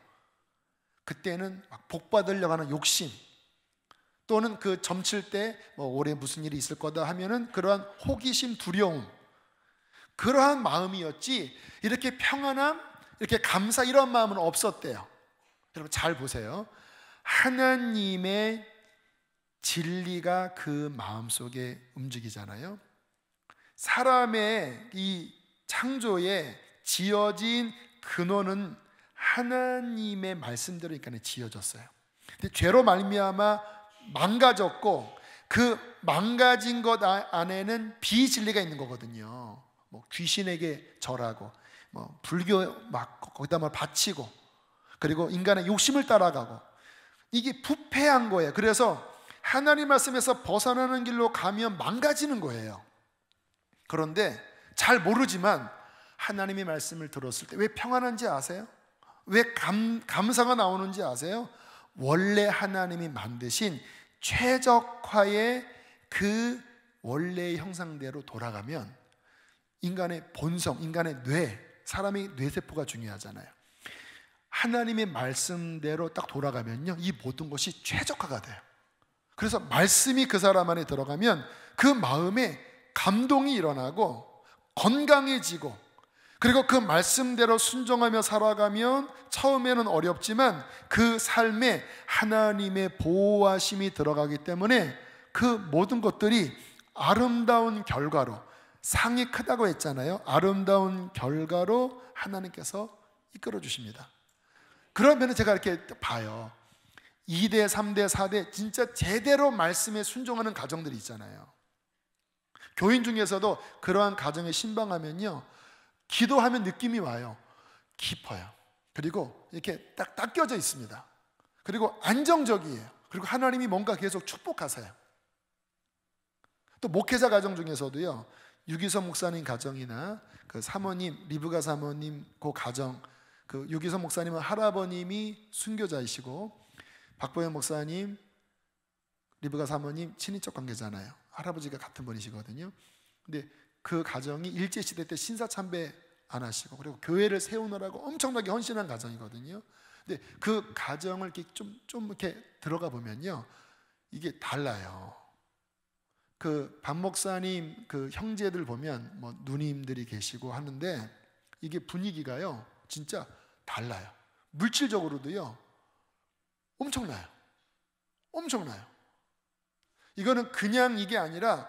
그때는 막 복 받으려고 하는 욕심, 또는 그 점칠 때 뭐 올해 무슨 일이 있을 거다 하면은 그러한 호기심, 두려움, 그러한 마음이었지 이렇게 평안함, 이렇게 감사 이런 마음은 없었대요. 여러분 잘 보세요. 하나님의 진리가 그 마음속에 움직이잖아요. 사람의 이 창조에 지어진 근원은 하나님의 말씀대로 지어졌어요. 근데 죄로 말미암아 망가졌고 그 망가진 것 안에는 비진리가 있는 거거든요. 뭐 귀신에게 절하고 뭐 불교 막 거기다 뭘 바치고 그리고 인간의 욕심을 따라가고 이게 부패한 거예요. 그래서 하나님 말씀에서 벗어나는 길로 가면 망가지는 거예요. 그런데 잘 모르지만 하나님의 말씀을 들었을 때 왜 평안한지 아세요? 왜 감사가 나오는지 아세요? 원래 하나님이 만드신 최적화의 그 원래의 형상대로 돌아가면 인간의 본성, 인간의 뇌, 사람의 뇌세포가 중요하잖아요. 하나님의 말씀대로 딱 돌아가면요, 이 모든 것이 최적화가 돼요. 그래서 말씀이 그 사람 안에 들어가면 그 마음에 감동이 일어나고 건강해지고, 그리고 그 말씀대로 순종하며 살아가면 처음에는 어렵지만 그 삶에 하나님의 보호하심이 들어가기 때문에 그 모든 것들이 아름다운 결과로, 상이 크다고 했잖아요. 아름다운 결과로 하나님께서 이끌어 주십니다. 그러면 제가 이렇게 봐요. 2대, 3대, 4대 진짜 제대로 말씀에 순종하는 가정들이 있잖아요. 교인 중에서도 그러한 가정에 신방하면요, 기도하면 느낌이 와요. 깊어요. 그리고 이렇게 딱 닦여져 있습니다. 그리고 안정적이에요. 그리고 하나님이 뭔가 계속 축복하세요. 또 목회자 가정 중에서도요, 유기선 목사님 가정이나 그 사모님, 리브가 사모님 그 가정, 그 유기선 목사님은 할아버님이 순교자이시고 박보영 목사님, 리브가 사모님 친인척 관계잖아요. 할아버지가 같은 분이시거든요. 근데 그 가정이 일제시대 때 신사참배 안 하시고 그리고 교회를 세우느라고 엄청나게 헌신한 가정이거든요. 근데 그 가정을 이렇게 좀 이렇게 들어가 보면요, 이게 달라요. 그 박 목사님 그 형제들 보면 뭐 누님들이 계시고 하는데 이게 분위기가요 진짜 달라요. 물질적으로도요 엄청나요. 엄청나요. 이거는 그냥 이게 아니라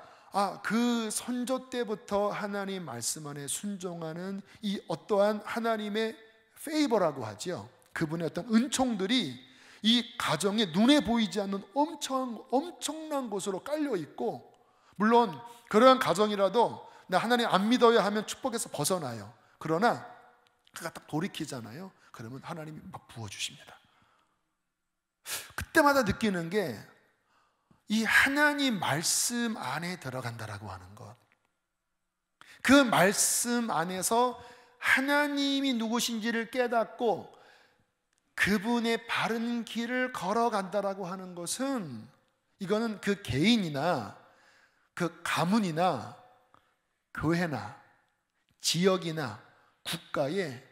그 선조 때부터 하나님 말씀 안에 순종하는 이 어떠한 하나님의 페이버라고 하죠. 그분의 어떤 은총들이 이 가정에 눈에 보이지 않는 엄청난 곳으로 깔려 있고, 물론 그러한 가정이라도 나 하나님 안 믿어요 하면 축복에서 벗어나요. 그러나 그가 딱 돌이키잖아요. 그러면 하나님이 막 부어주십니다. 그때마다 느끼는 게 이 하나님 말씀 안에 들어간다라고 하는 것, 그 말씀 안에서 하나님이 누구신지를 깨닫고 그분의 바른 길을 걸어간다라고 하는 것은, 이거는 그 개인이나 그 가문이나 교회나 지역이나 국가에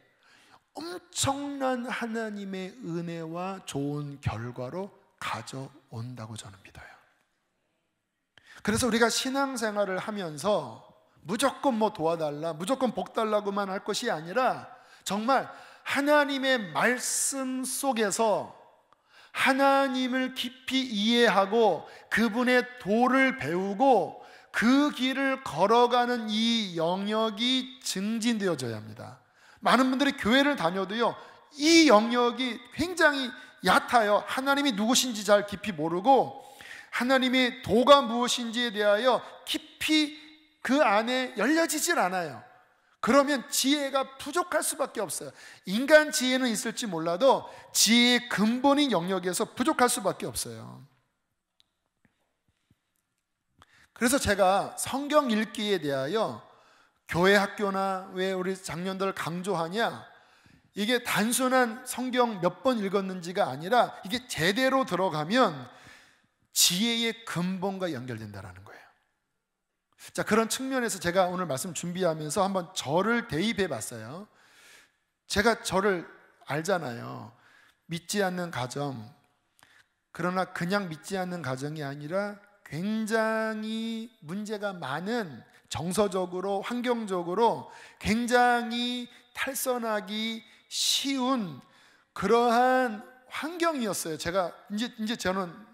엄청난 하나님의 은혜와 좋은 결과로 가져온다고 저는 믿어요. 그래서 우리가 신앙생활을 하면서 무조건 뭐 도와달라, 무조건 복 달라고만 할 것이 아니라 정말 하나님의 말씀 속에서 하나님을 깊이 이해하고 그분의 도를 배우고 그 길을 걸어가는 이 영역이 증진되어져야 합니다. 많은 분들이 교회를 다녀도요, 이 영역이 굉장히 얕아요. 하나님이 누구신지 잘 깊이 모르고 하나님의 도가 무엇인지에 대하여 깊이 그 안에 열려지질 않아요. 그러면 지혜가 부족할 수밖에 없어요. 인간 지혜는 있을지 몰라도 지혜의 근본인 영역에서 부족할 수밖에 없어요. 그래서 제가 성경 읽기에 대하여 교회 학교나 왜 우리 장년들 강조하냐, 이게 단순한 성경 몇 번 읽었는지가 아니라 이게 제대로 들어가면 지혜의 근본과 연결된다는 거예요. 자, 그런 측면에서 제가 오늘 말씀 준비하면서 한번 저를 대입해 봤어요. 제가 저를 알잖아요. 믿지 않는 가정, 그러나 그냥 믿지 않는 가정이 아니라 굉장히 문제가 많은, 정서적으로 환경적으로 굉장히 탈선하기 쉬운 그러한 환경이었어요. 제가 이제 저는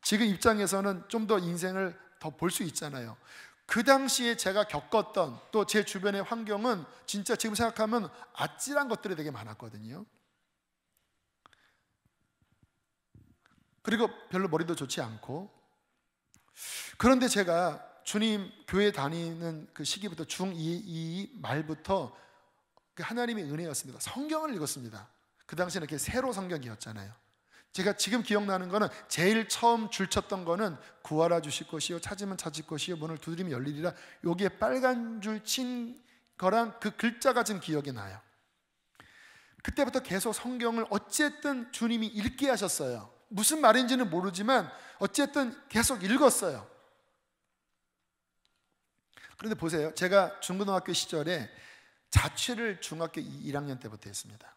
지금 입장에서는 좀 더 인생을 더 볼 수 있잖아요. 그 당시에 제가 겪었던 또 제 주변의 환경은 진짜 지금 생각하면 아찔한 것들이 되게 많았거든요. 그리고 별로 머리도 좋지 않고. 그런데 제가 주님 교회 다니는 그 시기부터 중2 말부터 하나님의 은혜였습니다. 성경을 읽었습니다. 그 당시에는 이렇게 세로 성경이었잖아요. 제가 지금 기억나는 거는 제일 처음 줄 쳤던 거는 구하라 주실 것이요 찾으면 찾을 것이요 문을 두드리면 열리리라, 여기에 빨간 줄 친 거랑 그 글자가 지금 기억이 나요. 그때부터 계속 성경을 어쨌든 주님이 읽게 하셨어요. 무슨 말인지는 모르지만 어쨌든 계속 읽었어요. 그런데 보세요, 제가 중고등학교 시절에 자취를 중학교 1학년 때부터 했습니다.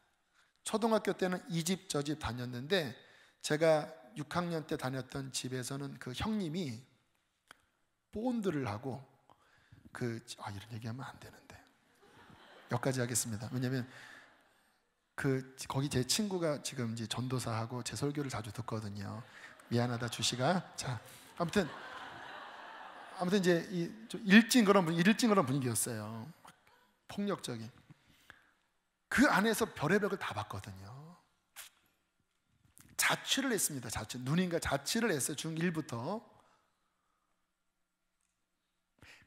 초등학교 때는 이 집 저 집 다녔는데 제가 6학년 때 다녔던 집에서는 그 형님이 본드를 하고 이런 얘기하면 안 되는데 여기까지 하겠습니다. 왜냐하면 거기 제 친구가 지금 이제 전도사하고 제 설교를 자주 듣거든요. 미안하다 주시가. 자, 아무튼 이제 좀 일진 그런 분위기였어요. 폭력적인. 그 안에서 별의별 걸 다 봤거든요. 자취를 했습니다. 누님과 자취를 했어요. 중1부터.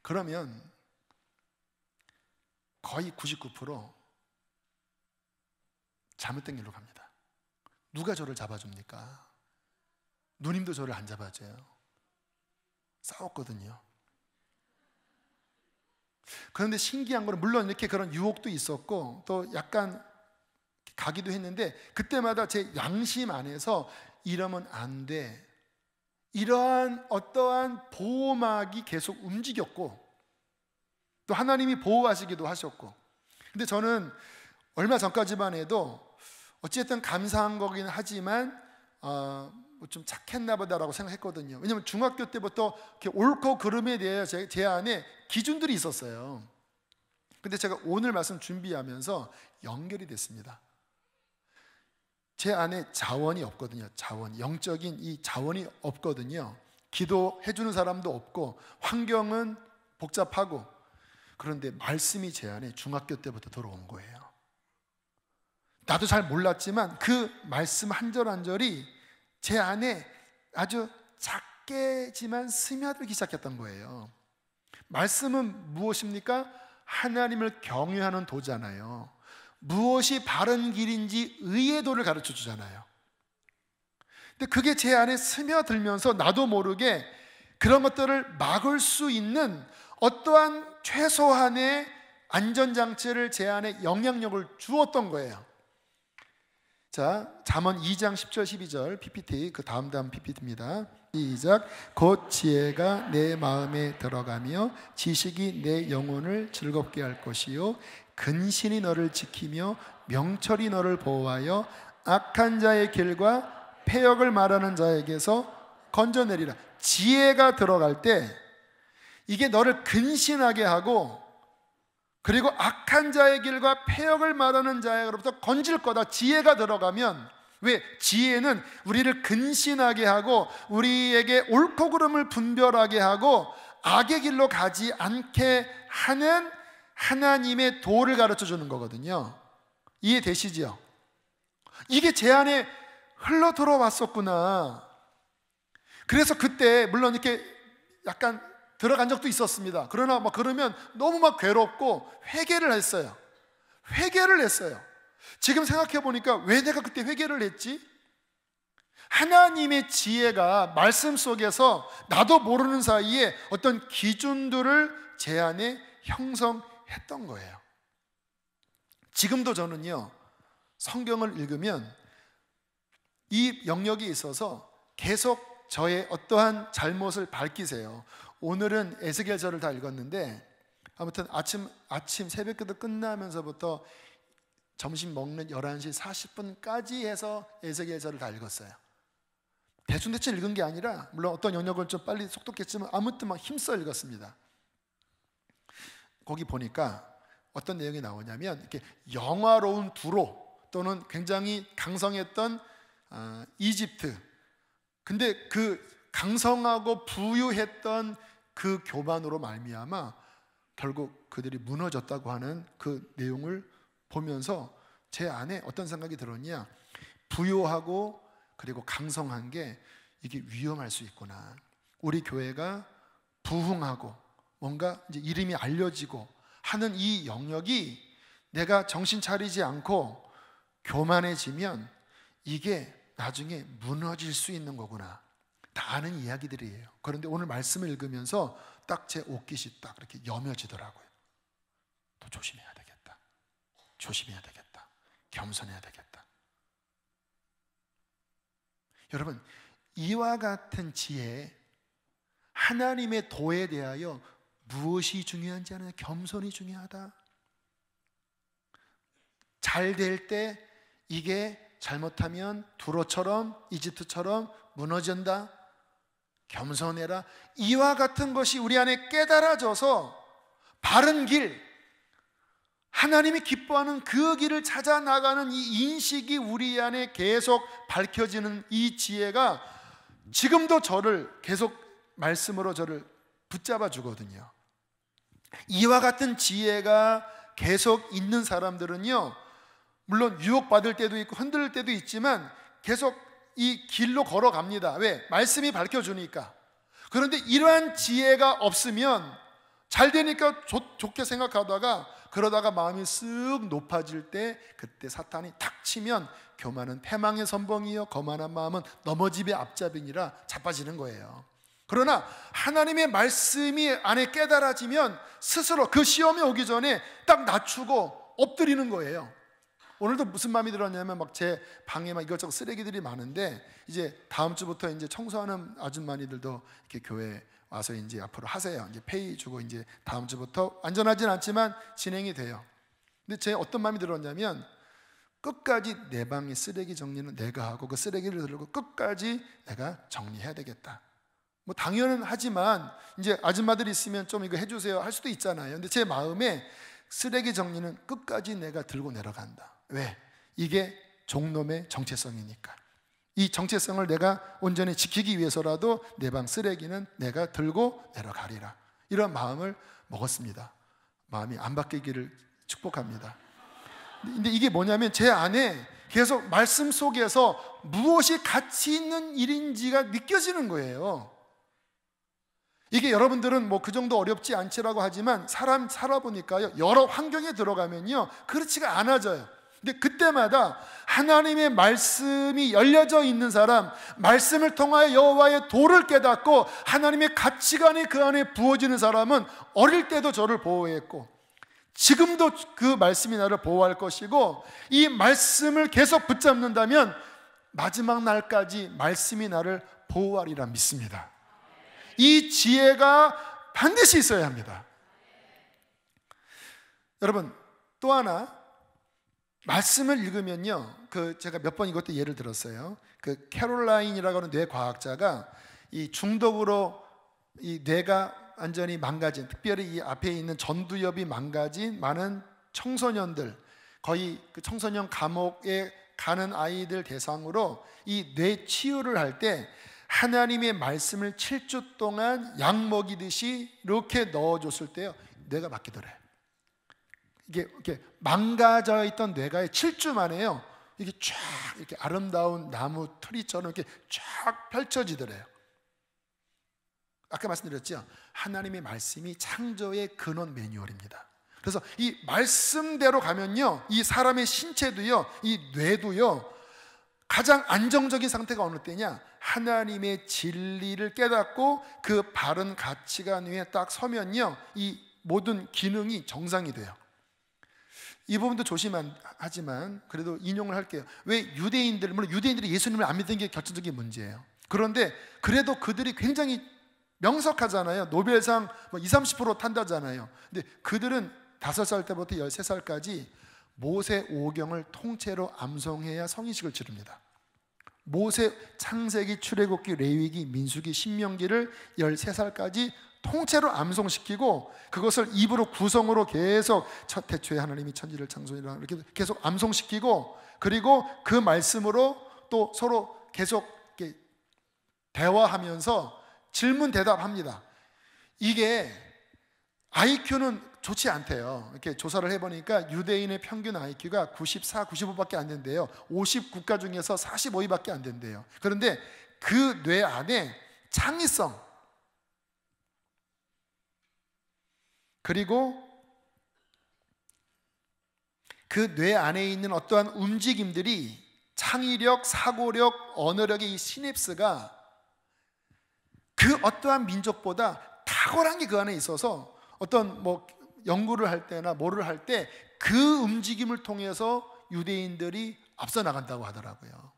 그러면 거의 99% 잘못된 길로 갑니다. 누가 저를 잡아줍니까? 누님도 저를 안 잡아줘요. 싸웠거든요. 그런데 신기한 거는 물론 이렇게 그런 유혹도 있었고 또 약간 가기도 했는데 그때마다 제 양심 안에서 이러면 안 돼, 이러한 어떠한 보호막이 계속 움직였고 또 하나님이 보호하시기도 하셨고. 근데 저는 얼마 전까지만 해도 어쨌든 감사한 거긴 하지만 좀 착했나 보다라고 생각했거든요. 왜냐하면 중학교 때부터 이렇게 옳고 그름에 대해 제 안에 기준들이 있었어요. 근데 제가 오늘 말씀 준비하면서 연결이 됐습니다. 제 안에 자원이 없거든요. 영적인 이 자원이 없거든요. 기도해 주는 사람도 없고 환경은 복잡하고. 그런데 말씀이 제 안에 중학교 때부터 들어온 거예요. 나도 잘 몰랐지만 그 말씀 한 절 한 절이 제 안에 아주 작게지만 스며들기 시작했던 거예요. 말씀은 무엇입니까? 하나님을 경외하는 도잖아요. 무엇이 바른 길인지 의의 도를 가르쳐 주잖아요. 근데 그게 제 안에 스며들면서 나도 모르게 그런 것들을 막을 수 있는 어떠한 최소한의 안전장치를 제 안에 영향력을 주었던 거예요. 자, 잠언 2장 10절 12절 PPT, 그 다음 PPT입니다. 시작. 곧 지혜가 내 마음에 들어가며 지식이 내 영혼을 즐겁게 할 것이요 근신이 너를 지키며 명철이 너를 보호하여 악한 자의 길과 패역을 말하는 자에게서 건져내리라. 지혜가 들어갈 때 이게 너를 근신하게 하고 그리고 악한 자의 길과 패역을 말하는 자에게로부터 건질 거다. 지혜가 들어가면. 왜? 지혜는 우리를 근신하게 하고 우리에게 옳고 그름을 분별하게 하고 악의 길로 가지 않게 하는 하나님의 도를 가르쳐 주는 거거든요. 이해되시죠? 이게 제 안에 흘러 들어왔었구나. 그래서 그때 물론 이렇게 약간 들어간 적도 있었습니다. 그러나 그러면 너무 괴롭고 회개를 했어요. 지금 생각해 보니까 왜 내가 그때 회개를 했지? 하나님의 지혜가 말씀 속에서 나도 모르는 사이에 어떤 기준들을 제 안에 형성했던 거예요. 지금도 저는요, 성경을 읽으면 이 영역에 있어서 계속 저의 어떠한 잘못을 밝히세요. 오늘은 에스겔서를 다 읽었는데 아무튼 아침 새벽기도 끝나면서부터 점심 먹는 11시 40분까지 해서 에스겔서를 다 읽었어요. 대충대충 읽은 게 아니라 물론 어떤 영역을 좀 빨리 속독했지만 아무튼 힘써 읽었습니다. 거기 보니까 어떤 내용이 나오냐면 이렇게 영화로운 두로 또는 굉장히 강성했던 이집트, 근데 그 강성하고 부유했던 그 교만으로 말미암아 결국 그들이 무너졌다고 하는 그 내용을 보면서 제 안에 어떤 생각이 들었냐, 부유하고 그리고 강성한 게 이게 위험할 수 있구나. 우리 교회가 부흥하고 뭔가 이제 이름이 알려지고 하는 이 영역이 내가 정신 차리지 않고 교만해지면 이게 나중에 무너질 수 있는 거구나. 다 아는 이야기들이에요. 그런데 오늘 말씀을 읽으면서 딱 제 옷깃이 딱 이렇게 여며지더라고요. 더 조심해야 되겠다. 겸손해야 되겠다. 여러분, 이와 같은 지혜, 하나님의 도에 대하여 무엇이 중요한지 아냐? 겸손이 중요하다. 잘 될 때 이게 잘못하면 두로처럼 이집트처럼 무너진다. 겸손해라. 이와 같은 것이 우리 안에 깨달아져서 바른 길, 하나님이 기뻐하는 그 길을 찾아 나가는 이 인식이 우리 안에 계속 밝혀지는 이 지혜가 지금도 저를 계속 말씀으로 저를 붙잡아 주거든요. 이와 같은 지혜가 계속 있는 사람들은요, 물론 유혹받을 때도 있고 흔들릴 때도 있지만 계속 이 길로 걸어갑니다. 왜? 말씀이 밝혀주니까. 그런데 이러한 지혜가 없으면 잘 되니까 좋게 생각하다가 그러다가 마음이 쓱 높아질 때 그때 사탄이 탁 치면 교만은 패망의 선봉이요 거만한 마음은 넘어짐의 앞잡이니라 자빠지는 거예요. 그러나 하나님의 말씀이 안에 깨달아지면 스스로 그 시험이 오기 전에 딱 낮추고 엎드리는 거예요. 오늘도 무슨 마음이 들었냐면 제 방에 이것저것 쓰레기들이 많은데 이제 다음 주부터 이제 청소하는 아줌마니들도 이렇게 교회 와서 이제 앞으로 하세요. 이제 페이 주고 이제 다음 주부터 안전하진 않지만 진행이 돼요. 근데 제 어떤 마음이 들었냐면 끝까지 내 방의 쓰레기 정리는 내가 하고 그 쓰레기를 들고 끝까지 내가 정리해야 되겠다. 당연은 하지만 이제 아줌마들이 있으면 좀 이거 해주세요 할 수도 있잖아요. 근데 제 마음에 쓰레기 정리는 끝까지 내가 들고 내려간다. 왜? 이게 종놈의 정체성이니까. 이 정체성을 내가 온전히 지키기 위해서라도 내 방 쓰레기는 내가 들고 내려가리라. 이런 마음을 먹었습니다. 마음이 안 바뀌기를 축복합니다. 근데 이게 뭐냐면 제 안에 계속 말씀 속에서 무엇이 가치 있는 일인지가 느껴지는 거예요. 이게 여러분들은 그 정도 어렵지 않지라고 하지만 사람 살아보니까요, 여러 환경에 들어가면요 그렇지가 않아져요. 근데 그때마다 하나님의 말씀이 열려져 있는 사람, 말씀을 통하여 여호와의 도를 깨닫고 하나님의 가치관이 그 안에 부어지는 사람은 어릴 때도 저를 보호했고 지금도 그 말씀이 나를 보호할 것이고 이 말씀을 계속 붙잡는다면 마지막 날까지 말씀이 나를 보호하리라 믿습니다. 이 지혜가 반드시 있어야 합니다. 여러분, 또 하나 말씀을 읽으면요, 제가 몇 번 이것도 예를 들었어요. 캐롤라인이라고 하는 뇌과학자가 이 중독으로 이 뇌가 완전히 망가진, 특별히 이 앞에 있는 전두엽이 망가진 많은 청소년들, 거의 그 청소년 감옥에 가는 아이들 대상으로 이 뇌 치유를 할 때 하나님의 말씀을 7주 동안 약 먹이듯이 이렇게 넣어줬을 때요, 뇌가 바뀌더래요. 이게 망가져 있던 뇌가 7주 만에요, 이게 쫙 이렇게 아름다운 나무 트리처럼 이렇게 쫙 펼쳐지더래요. 아까 말씀드렸죠. 하나님의 말씀이 창조의 근원 매뉴얼입니다. 그래서 이 말씀대로 가면요, 이 사람의 신체도요, 이 뇌도요, 가장 안정적인 상태가 어느 때냐? 하나님의 진리를 깨닫고 그 바른 가치관 위에 딱 서면요, 이 모든 기능이 정상이 돼요. 이 부분도 조심하지만 그래도 인용을 할게요. 왜 유대인들, 물론 유대인들이 예수님을 안 믿는 게 결정적인 문제예요. 그런데 그래도 그들이 굉장히 명석하잖아요. 노벨상 뭐 20, 30% 탄다잖아요. 근데 그들은 5살 때부터 13살까지 모세 오경을 통째로 암송해야 성인식을 치릅니다. 모세, 창세기, 출애굽기, 레위기, 민수기, 신명기를 13살까지 통째로 암송시키고 그것을 입으로 구성으로 계속 첫 태초에 하나님이 천지를 창조하라 이렇게 계속 암송시키고, 그리고 그 말씀으로 또 서로 계속 이렇게 대화하면서 질문 대답합니다. 이게 IQ는 좋지 않대요. 이렇게 조사를 해보니까 유대인의 평균 IQ가 94, 95밖에 안 된대요. 50국가 중에서 45위밖에 안 된대요. 그런데 그 뇌 안에 창의성, 그리고 그 뇌 안에 있는 어떠한 움직임들이 창의력, 사고력, 언어력의 이 시냅스가 그 어떠한 민족보다 탁월한 게 그 안에 있어서 어떤 뭐 연구를 할 때나 뭐를 할 때 그 움직임을 통해서 유대인들이 앞서 나간다고 하더라고요.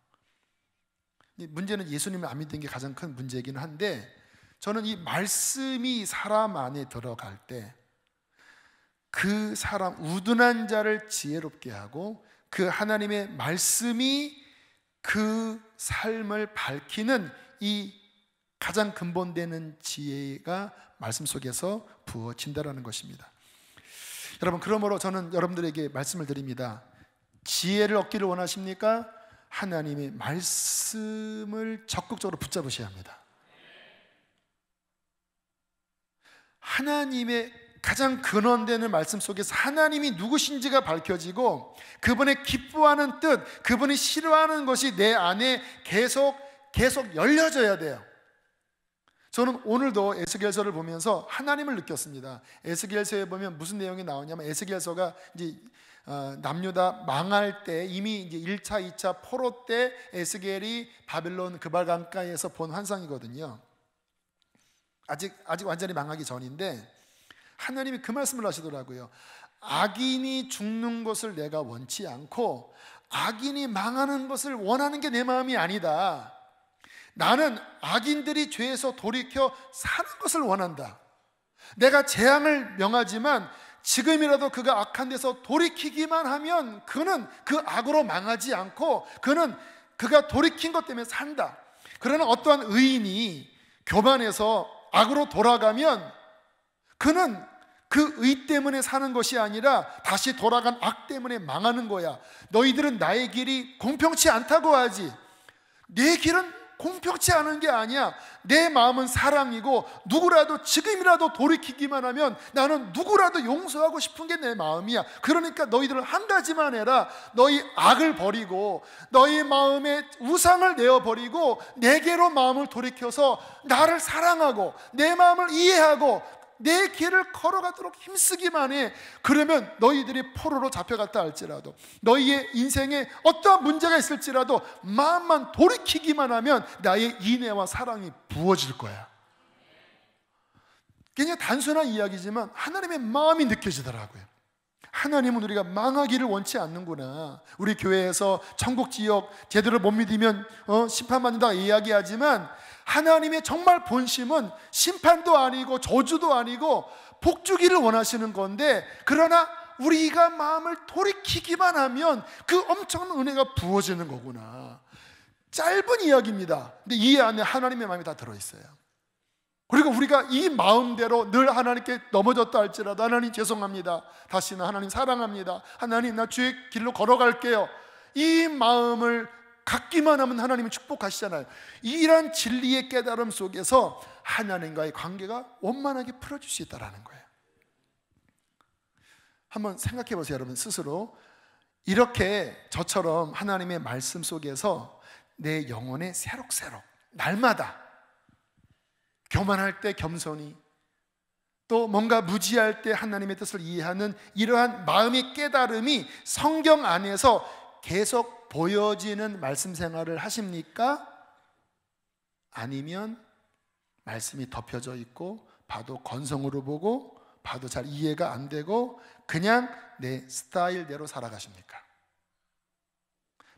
문제는 예수님을 안 믿는 게 가장 큰 문제이긴 한데, 저는 이 말씀이 사람 안에 들어갈 때 그 사람, 우둔한 자를 지혜롭게 하고 그 하나님의 말씀이 그 삶을 밝히는 이 가장 근본되는 지혜가 말씀 속에서 부어진다라는 것입니다. 여러분, 그러므로 저는 여러분들에게 말씀을 드립니다. 지혜를 얻기를 원하십니까? 하나님의 말씀을 적극적으로 붙잡으셔야 합니다. 하나님의 가장 근원되는 말씀 속에서 하나님이 누구신지가 밝혀지고 그분의 기뻐하는 뜻, 그분이 싫어하는 것이 내 안에 계속 열려져야 돼요. 저는 오늘도 에스겔서를 보면서 하나님을 느꼈습니다. 에스겔서에 보면 무슨 내용이 나오냐면, 에스겔서가 이제 남유다 망할 때, 이미 이제 1차, 2차 포로 때 에스겔이 바빌론 그발 강가에서 본 환상이거든요. 아직 완전히 망하기 전인데 하나님이 그 말씀을 하시더라고요. 악인이 죽는 것을 내가 원치 않고 악인이 망하는 것을 원하는 게 내 마음이 아니다. 나는 악인들이 죄에서 돌이켜 사는 것을 원한다. 내가 재앙을 명하지만 지금이라도 그가 악한 데서 돌이키기만 하면 그는 그 악으로 망하지 않고 그가 돌이킨 것 때문에 산다. 그러나 어떠한 의인이 교만해서 악으로 돌아가면 그는 그 의 때문에 사는 것이 아니라 다시 돌아간 악 때문에 망하는 거야. 너희들은 나의 길이 공평치 않다고 하지. 내 길은 공평치 않은 게 아니야. 내 마음은 사랑이고 누구라도 지금이라도 돌이키기만 하면 나는 누구라도 용서하고 싶은 게 내 마음이야. 그러니까 너희들은 한 가지만 해라. 너희 악을 버리고 너희 마음의 우상을 내어버리고 내게로 마음을 돌이켜서 나를 사랑하고 내 마음을 이해하고 내 길을 걸어가도록 힘쓰기만 해. 그러면 너희들이 포로로 잡혀갔다 할지라도, 너희의 인생에 어떠한 문제가 있을지라도 마음만 돌이키기만 하면 나의 인애와 사랑이 부어질 거야. 굉장히 단순한 이야기지만 하나님의 마음이 느껴지더라고요. 하나님은 우리가 망하기를 원치 않는구나. 우리 교회에서 천국 지역 제대로 못 믿으면 심판받는다 이야기하지만 하나님의 정말 본심은 심판도 아니고 저주도 아니고 복주기를 원하시는 건데, 그러나 우리가 마음을 돌이키기만 하면 그 엄청난 은혜가 부어지는 거구나. 짧은 이야기입니다. 근데 이 안에 하나님의 마음이 다 들어있어요. 그리고 우리가 이 마음대로 늘 하나님께 넘어졌다 할지라도, 하나님 죄송합니다, 다시는 하나님 사랑합니다, 하나님 나 주의 길로 걸어갈게요, 이 마음을 갖기만 하면 하나님이 축복하시잖아요. 이런 진리의 깨달음 속에서 하나님과의 관계가 원만하게 풀어질 수 있다는 거예요. 한번 생각해 보세요, 여러분 스스로. 이렇게 저처럼 하나님의 말씀 속에서 내 영혼에 새록새록 날마다 교만할 때 겸손히, 또 뭔가 무지할 때 하나님의 뜻을 이해하는 이러한 마음의 깨달음이 성경 안에서 계속 보여지는 말씀 생활을 하십니까? 아니면 말씀이 덮여져 있고 봐도 건성으로 보고 봐도 잘 이해가 안 되고 그냥 내 스타일대로 살아가십니까?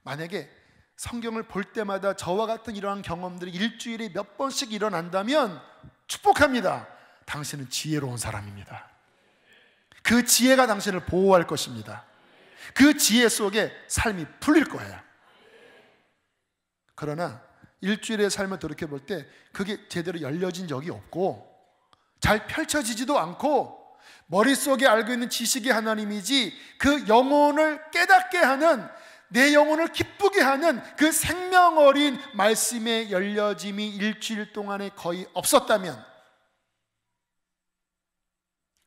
만약에 성경을 볼 때마다 저와 같은 이러한 경험들이 일주일에 몇 번씩 일어난다면 축복합니다. 당신은 지혜로운 사람입니다. 그 지혜가 당신을 보호할 것입니다. 그 지혜 속에 삶이 풀릴 거예요. 그러나 일주일의 삶을 돌이켜볼 때 그게 제대로 열려진 적이 없고 잘 펼쳐지지도 않고 머릿속에 알고 있는 지식이 하나님이지 그 영혼을 깨닫게 하는, 내 영혼을 기쁘게 하는 그 생명 어린 말씀의 열려짐이 일주일 동안에 거의 없었다면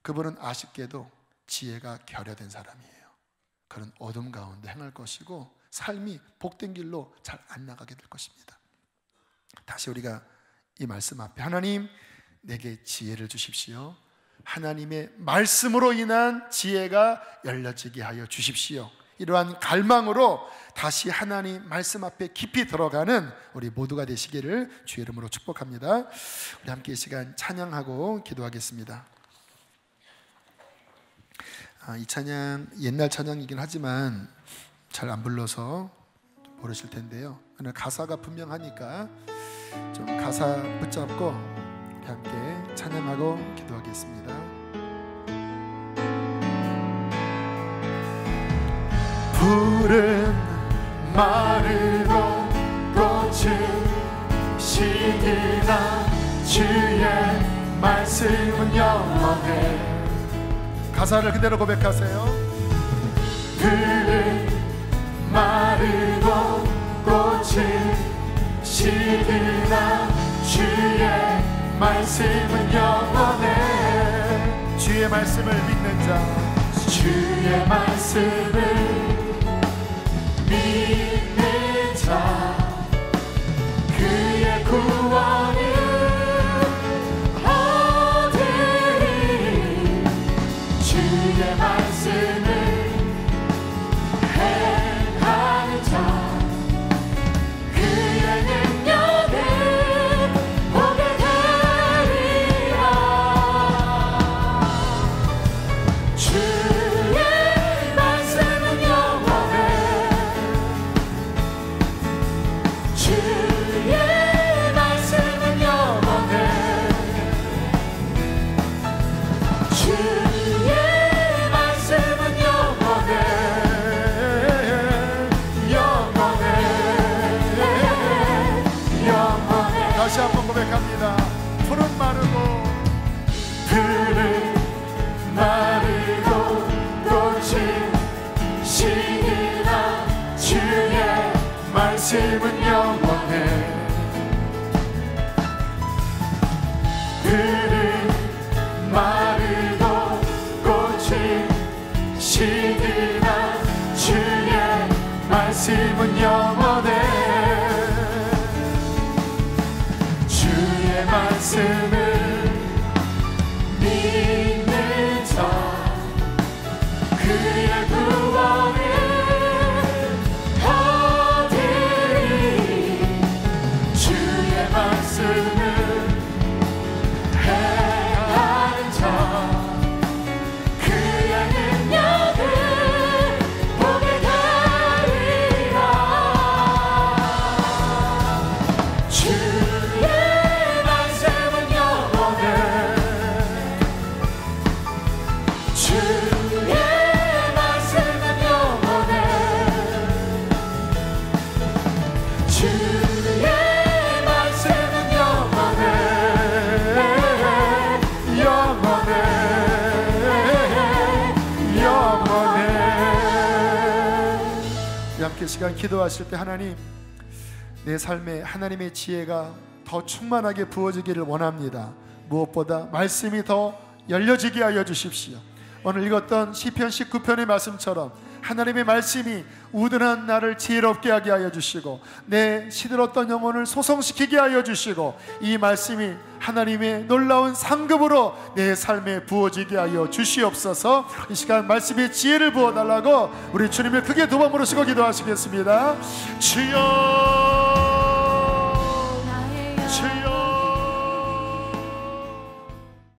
그분은 아쉽게도 지혜가 결여된 사람이에요. 그런 어둠 가운데 행할 것이고 삶이 복된 길로 잘 안 나가게 될 것입니다. 다시 우리가 이 말씀 앞에 하나님 내게 지혜를 주십시오. 하나님의 말씀으로 인한 지혜가 열려지게 하여 주십시오. 이러한 갈망으로 다시 하나님 말씀 앞에 깊이 들어가는 우리 모두가 되시기를 주의 이름으로 축복합니다. 우리 함께 이 시간 찬양하고 기도하겠습니다. 이 찬양 옛날 찬양이긴 하지만 잘 안 불러서 모르실 텐데요. 오늘 가사가 분명하니까 좀 가사 붙잡고 우리 함께 찬양하고 기도하겠습니다. 푸른 마르고 꽃은 시기나 주의 말씀은 영원해. 가사를 그대로 고백하세요. 푸른 마르고 꽃은 시기나 주의 말씀은 영원해. 주의 말씀을 믿는 자, 주의 말씀을 믿는 자, 그의 구원을 얻으리. 주의 말씀을 행하는 자, 그의 능력을 보게 되리라. 주의 말씀은 영원해. 주의 말씀은 영원해. 주의 말씀은 영원해. 영원해. 영원해. 다시 한번 고백합니다. 푸른 마르고 푸른 마르고 꽃이 시기나 주의 말씀은 영원해. 푸른 마르고 꽃이 시기나 주의 말씀은 영원해. 주의 말씀을 믿는 자, 그의 구원을 얻으리. 주의 말씀을 행하는 자, 그의 능력을 보게 되리라. 주의 말씀은 영원해. 주의 말씀은 영원해. 주의 말씀은 영원해. 영원해. 영원해. 함께 시간 기도하실 때 하나님, 내 삶에 하나님의 지혜가 더 충만하게 부어지기를 원합니다. 무엇보다 말씀이 더 열려지게 하여 주십시오. 오늘 읽었던 시편 19편의 말씀처럼 하나님의 말씀이 우둔한 나를 지혜롭게 하게 하여 주시고 내 시들었던 영혼을 소성시키게 하여 주시고 이 말씀이 하나님의 놀라운 상급으로 내 삶에 부어지게 하여 주시옵소서. 이 시간 말씀의 지혜를 부어달라고 우리 주님을 크게 두 번 부르시고 기도하시겠습니다. 주여